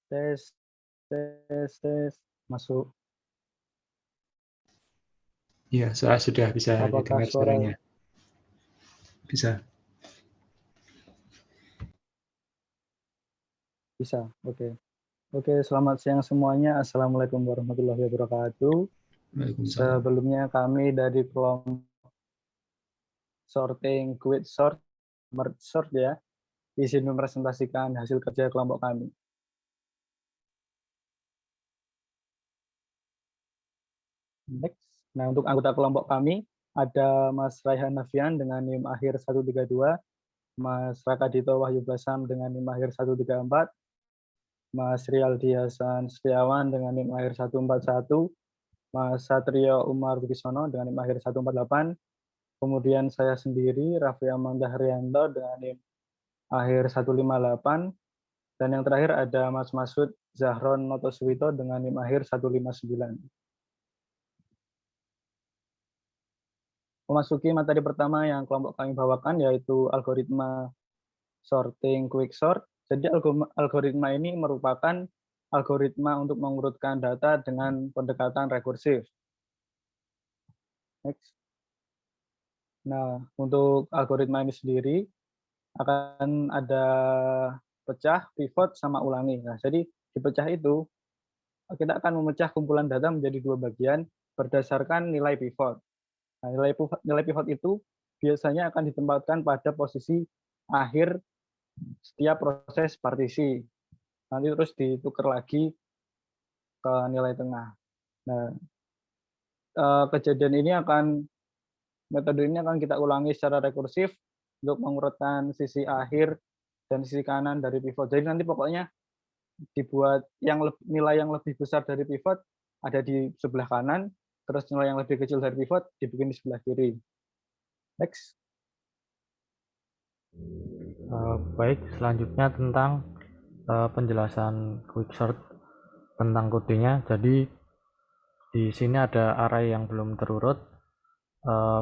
Speaker 3: Tes, masuk.
Speaker 1: Iya, sudah bisa
Speaker 3: Apakah
Speaker 1: didengar
Speaker 3: suara
Speaker 1: suaranya. Bisa.
Speaker 3: bisa? Oke. Oke, selamat siang semuanya. Assalamualaikum warahmatullahi wabarakatuh.
Speaker 1: Waalaikumsalam.
Speaker 3: Sebelumnya kami dari kelompok sorting quit sort, merge sort ya, izin mempresentasikan hasil kerja kelompok kami. Next. Nah, untuk anggota kelompok kami ada Mas Raihan Nafian dengan NIM akhir 132, Mas Rakadito Wahyu Basam dengan NIM akhir 134, Mas Rialdi Hasan Setiawan dengan NIM akhir 141, Mas Satrio Umar Budisono dengan NIM akhir 148, kemudian saya sendiri Raffi Amanda Haryanto dengan NIM akhir 158, dan yang terakhir ada Mas Masud Zahron Notosuwito dengan NIM akhir 159. Memasuki materi pertama yang kelompok kami bawakan, yaitu algoritma sorting quicksort. Jadi algoritma ini merupakan algoritma untuk mengurutkan data dengan pendekatan rekursif. Next. Nah, untuk algoritma ini sendiri akan ada pecah, pivot, sama ulangi. Nah, jadi di pecah itu kita akan memecah kumpulan data menjadi dua bagian berdasarkan nilai pivot. Nah, nilai pivot itu biasanya akan ditempatkan pada posisi akhir setiap proses partisi. Nanti terus ditukar lagi ke nilai tengah. Nah, metode ini akan kita ulangi secara rekursif untuk mengurutkan sisi akhir dan sisi kanan dari pivot. Jadi nanti pokoknya dibuat nilai yang lebih besar dari pivot ada di sebelah kanan, terus nilai yang lebih kecil dari pivot dibikin di sebelah kiri. Next.
Speaker 9: Baik, selanjutnya tentang penjelasan quicksort tentang kodenya. Jadi di sini ada array yang belum terurut.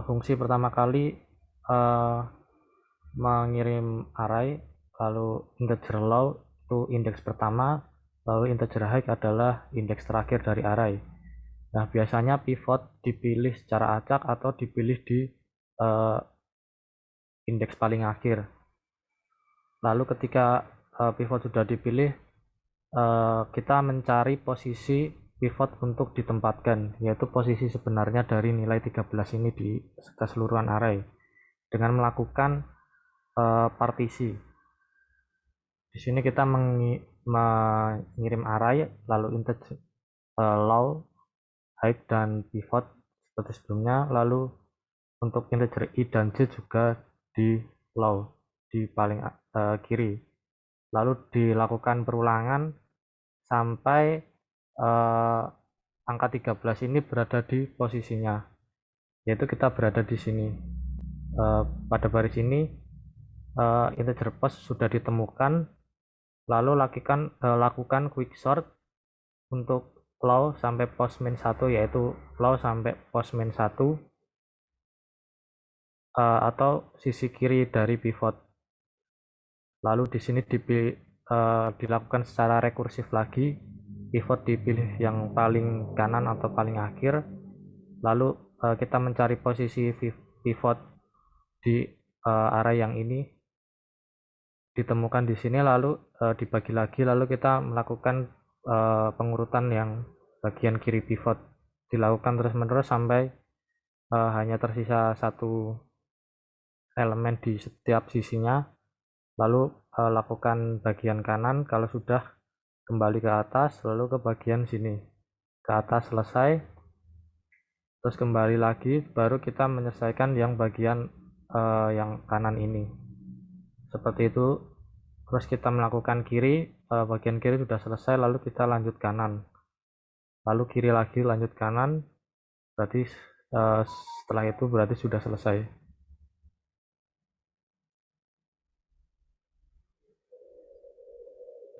Speaker 9: Fungsi pertama kali mengirim array, lalu integer low itu indeks pertama, lalu integer high adalah indeks terakhir dari array. Nah, biasanya pivot dipilih secara acak atau dipilih di indeks paling akhir. Lalu ketika pivot sudah dipilih, kita mencari posisi pivot untuk ditempatkan, yaitu posisi sebenarnya dari nilai 13 ini di keseluruhan array dengan melakukan partisi. Di sini kita mengirim array, lalu integer low, high, dan pivot seperti sebelumnya, lalu untuk integer i dan j juga di low, di paling kiri. Lalu dilakukan perulangan sampai angka 13 ini berada di posisinya, yaitu kita berada di sini. Pada baris ini integer post sudah ditemukan, lalu lakukan quicksort untuk low sampai post min 1, yaitu low sampai post min 1 atau sisi kiri dari pivot. Lalu di sini dilakukan secara rekursif lagi, pivot dipilih yang paling kanan atau paling akhir, lalu kita mencari posisi pivot di array yang ini, ditemukan di sini, lalu dibagi lagi, lalu kita melakukan pengurutan yang bagian kiri pivot, dilakukan terus-menerus sampai hanya tersisa satu elemen di setiap sisinya, lalu lakukan bagian kanan. Kalau sudah, kembali ke atas, lalu ke bagian sini, ke atas, selesai, terus kembali lagi, baru kita menyelesaikan yang bagian yang kanan ini, seperti itu. Terus kita melakukan kiri, bagian kiri sudah selesai, lalu kita lanjut kanan, lalu kiri lagi, lanjut kanan, berarti setelah itu berarti sudah selesai.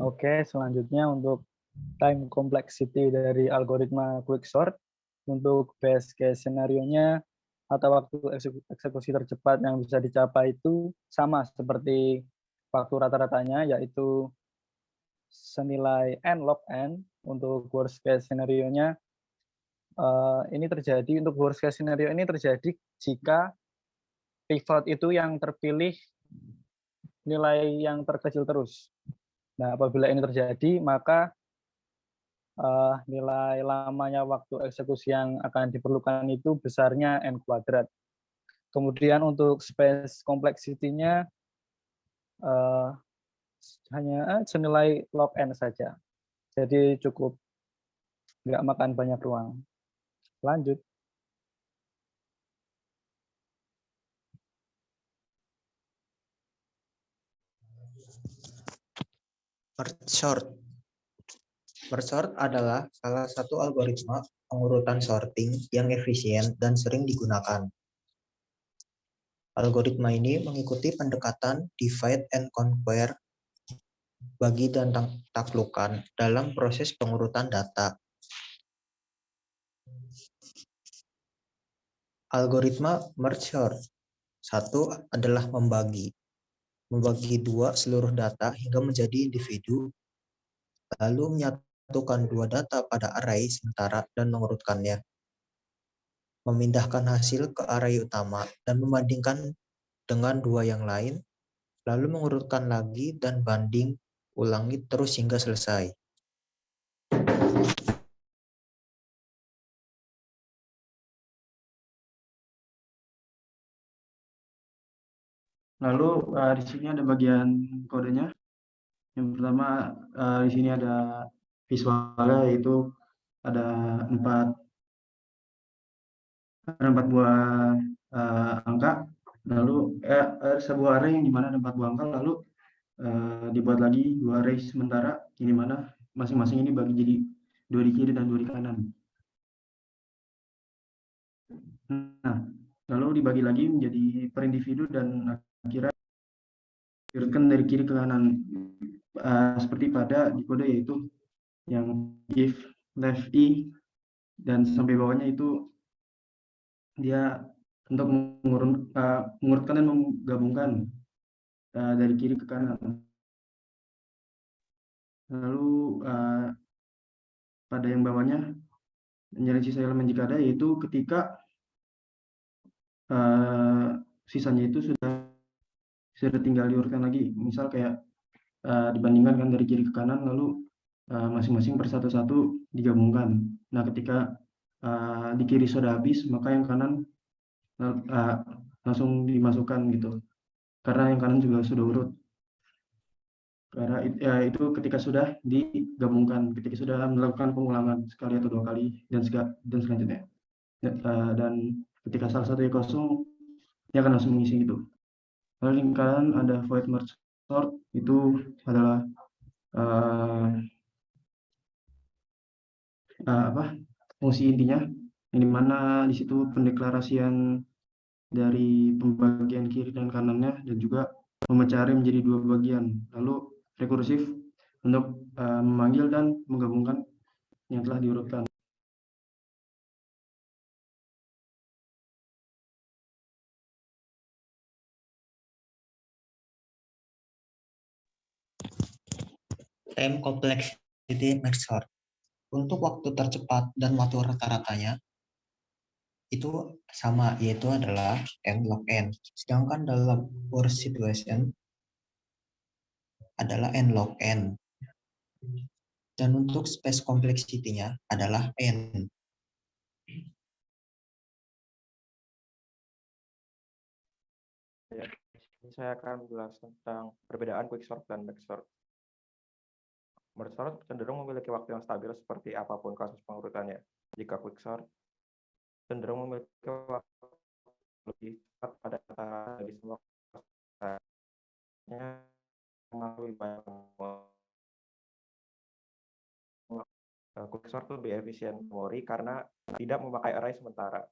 Speaker 3: Oke, selanjutnya untuk time complexity dari algoritma quicksort. Untuk best case scenario-nya atau waktu eksekusi tercepat yang bisa dicapai itu sama seperti waktu rata-ratanya, yaitu senilai n log n. Untuk worst case scenario-nya ini terjadi, untuk worst case scenario ini terjadi jika pivot itu yang terpilih nilai yang terkecil terus. Nah, apabila ini terjadi, maka nilai lamanya waktu eksekusi yang akan diperlukan itu besarnya n kuadrat. Kemudian untuk space complexity-nya hanya senilai log n saja. Jadi cukup nggak makan banyak ruang. Lanjut.
Speaker 10: Merge sort. Merge sort adalah salah satu algoritma pengurutan sorting yang efisien dan sering digunakan. Algoritma ini mengikuti pendekatan divide and conquer, bagi dan taklukan dalam proses pengurutan data. Algoritma merge sort. Satu adalah membagi dua seluruh data hingga menjadi individu, lalu menyatukan dua data pada array sementara dan mengurutkannya. Memindahkan hasil ke array utama dan membandingkan dengan dua yang lain, lalu mengurutkan lagi dan banding ulangi terus hingga selesai.
Speaker 11: Lalu di sini ada bagian kodenya. Yang pertama di sini ada visualnya, yaitu ada empat buah angka. Lalu sebuah array yang dimana ada 4 buah angka, lalu dibuat lagi 2 array sementara yang dimana masing-masing ini bagi jadi 2 di kiri dan 2 di kanan. Nah, lalu dibagi lagi menjadi per individu dan akhirnya diurutkan dari kiri ke kanan seperti pada di kode, yaitu yang if left i dan sampai bawahnya itu dia untuk mengurutkan dan menggabungkan dari kiri ke kanan. Lalu pada yang bawahnya menyeret sisa elemen jika ada, yaitu ketika sisanya itu sudah tinggal diurutkan lagi. Misal kayak dibandingkan kan dari kiri ke kanan, lalu masing-masing per satu-satu digabungkan. Nah, ketika di kiri sudah habis, maka yang kanan langsung dimasukkan gitu. Karena yang kanan juga sudah urut. Karena itu ketika sudah digabungkan, ketika sudah melakukan pengulangan sekali atau 2 kali dan selanjutnya. Dan ketika salah satunya kosong, dia akan langsung mengisi gitu. Lalu di kanan ada void merge sort, itu adalah fungsi intinya, yang dimana di situ pendeklarasian dari pembagian kiri dan kanannya dan juga memecah array menjadi 2 bagian, lalu rekursif untuk memanggil dan menggabungkan yang telah diurutkan.
Speaker 10: Time complexity merge sort. Untuk waktu tercepat dan waktu rata-ratanya itu sama, yaitu adalah n log n. Sedangkan dalam worst situation adalah n log n. Dan untuk space complexity-nya adalah n.
Speaker 12: Ya, ini saya akan menjelaskan tentang perbedaan quicksort dan mergesort. Mergesort cenderung memiliki waktu yang stabil seperti apapun kasus pengurutannya. Jika quicksort cenderung memiliki waktu lebih cepat pada dari semua kasusnya melalui banyak quicksort lebih efisien memori karena tidak memakai array sementara.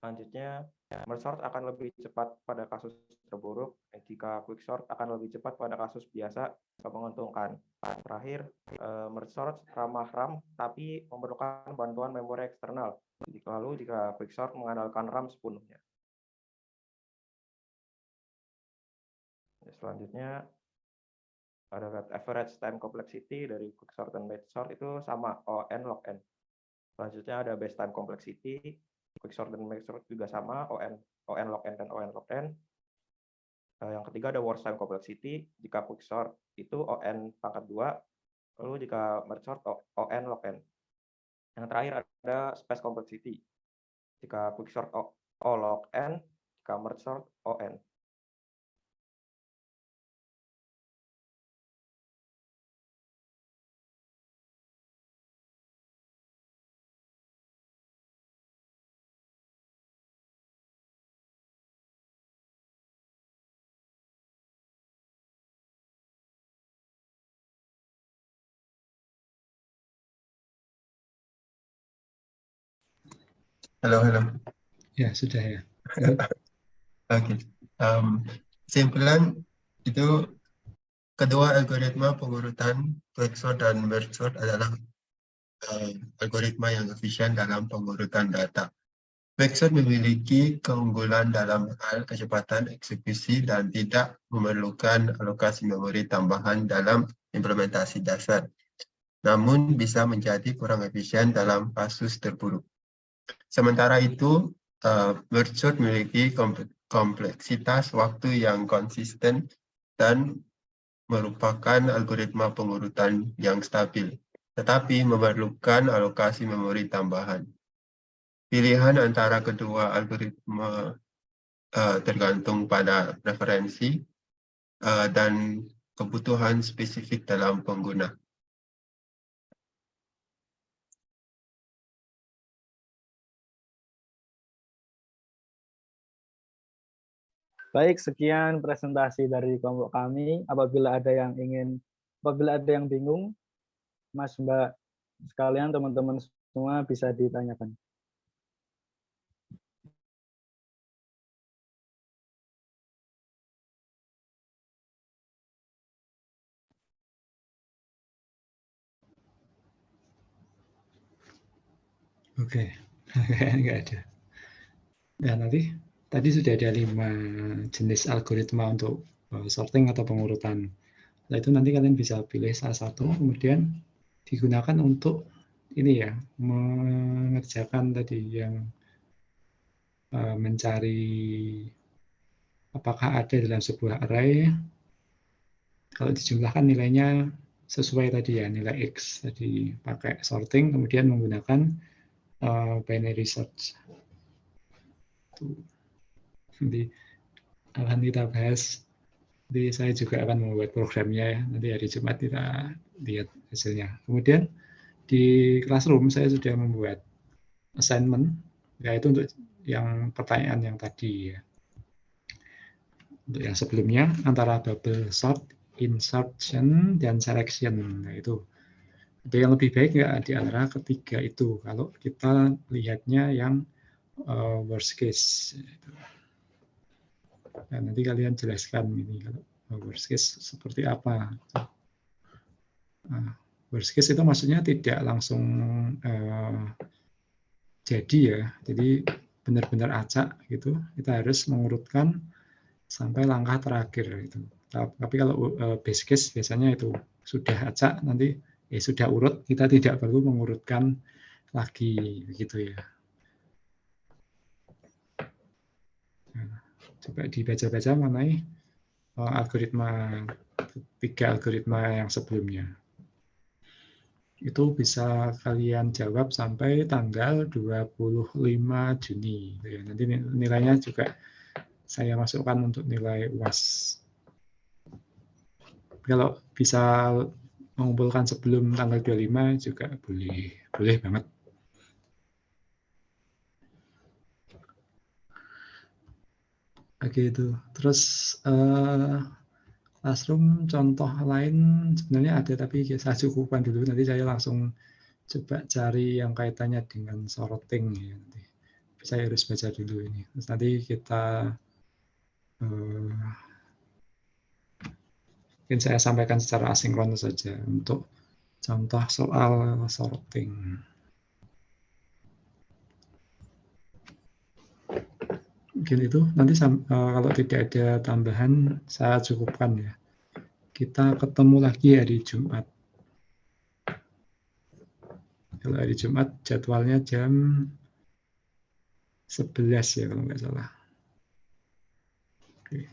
Speaker 12: Selanjutnya, merge sort akan lebih cepat pada kasus terburuk, jika quicksort akan lebih cepat pada kasus biasa atau menguntungkan. Terakhir, merge sort ramah RAM tapi memerlukan bantuan memori eksternal. Lalu jika quicksort mengandalkan RAM sepenuhnya. Selanjutnya, ada average time complexity dari quicksort dan merge sort itu sama, ON log n. Selanjutnya ada base time complexity, quicksort dan merge sort juga sama, ON log n dan ON log n. Yang ketiga ada worst time complexity, jika quicksort itu ON pangkat 2, lalu jika merge sort ON log n. Yang terakhir ada space complexity, jika quicksort O log n, jika merge sort ON.
Speaker 13: Halo, halo.
Speaker 1: Ya, sudah ya. Lanjut.
Speaker 13: Oke. Kesimpulan itu kedua algoritma pengurutan quicksort dan merge sort adalah algoritma yang efisien dalam pengurutan data. Quicksort memiliki keunggulan dalam hal kecepatan eksekusi dan tidak memerlukan alokasi memori tambahan dalam implementasi dasar, namun bisa menjadi kurang efisien dalam kasus terburuk. Sementara itu, merge sort memiliki kompleksitas waktu yang konsisten dan merupakan algoritma pengurutan yang stabil, tetapi memerlukan alokasi memori tambahan. Pilihan antara kedua algoritma tergantung pada preferensi dan kebutuhan spesifik dalam pengguna.
Speaker 3: Baik, sekian presentasi dari kelompok kami. Apabila ada yang bingung, Mas, Mbak sekalian, teman-teman semua bisa ditanyakan.
Speaker 1: Oke, nggak ada. Nah, nanti tadi sudah ada 5 jenis algoritma untuk sorting atau pengurutan. Nah, itu nanti kalian bisa pilih salah satu, kemudian digunakan untuk ini ya, mengerjakan tadi yang mencari apakah ada dalam sebuah array. Kalau dijumlahkan nilainya sesuai tadi ya, nilai X. Tadi pakai sorting, kemudian menggunakan binary search. Nanti akan kita bahas. Nanti saya juga akan membuat programnya ya. Nanti hari Jumat kita lihat hasilnya. Kemudian di Classroom saya sudah membuat assignment, yaitu untuk yang pertanyaan yang tadi ya. Untuk yang sebelumnya antara bubble sort, insertion, dan selection. Nah, itu. Ada yang lebih baik nggak di antara ketiga itu kalau kita lihatnya yang worst case. Nah, nanti kalian jelaskan ini kalau worst case seperti apa. Nah, worst case itu maksudnya tidak langsung jadi ya, jadi benar-benar acak gitu. Kita harus mengurutkan sampai langkah terakhir itu. Tapi kalau base case biasanya itu sudah acak nanti sudah urut, kita tidak perlu mengurutkan lagi begitu ya. Nah, coba dibaca-baca mengenai algoritma, 3 algoritma yang sebelumnya. Itu bisa kalian jawab sampai tanggal 25 Juni. Nanti nilainya juga saya masukkan untuk nilai UAS. Kalau bisa mengumpulkan sebelum tanggal 25 juga boleh banget. Oke itu. Terus Classroom contoh lain sebenarnya ada tapi saya cukupkan dulu. Nanti saya langsung coba cari yang kaitannya dengan sorting ya. Nanti saya harus baca dulu ini. Terus nanti kita mungkin saya sampaikan secara asinkronus saja untuk contoh soal sorting. Mungkin itu nanti kalau tidak ada tambahan saya cukupkan ya. Kita ketemu lagi hari Jumat. Kalau hari Jumat jadwalnya jam 11 ya kalau nggak salah. Oke.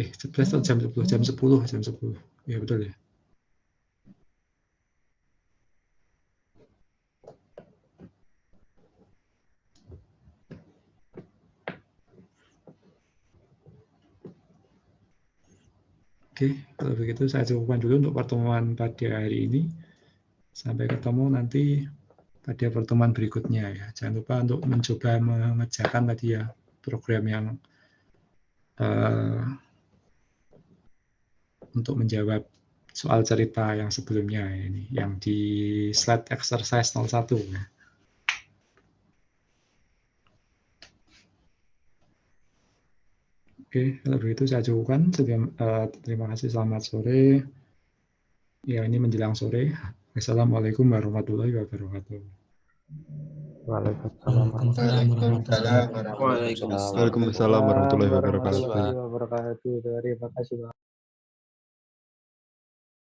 Speaker 1: 11 atau jam 10? Jam 10. Ya betul ya. Oke, kalau begitu saya cukupkan dulu untuk pertemuan pada hari ini. Sampai ketemu nanti pada pertemuan berikutnya ya. Jangan lupa untuk mencoba mengerjakan tadi ya program yang untuk menjawab soal cerita yang sebelumnya ini, yang di slide exercise 01 ya. Oke, kalau begitu saya cukupkan. Terima kasih, selamat sore. Ya, ini menjelang sore. Assalamualaikum warahmatullahi wabarakatuh.
Speaker 7: Waalaikumsalam warahmatullahi wabarakatuh.
Speaker 3: Waalaikumsalam warahmatullahi wabarakatuh. Terima kasih, Pak.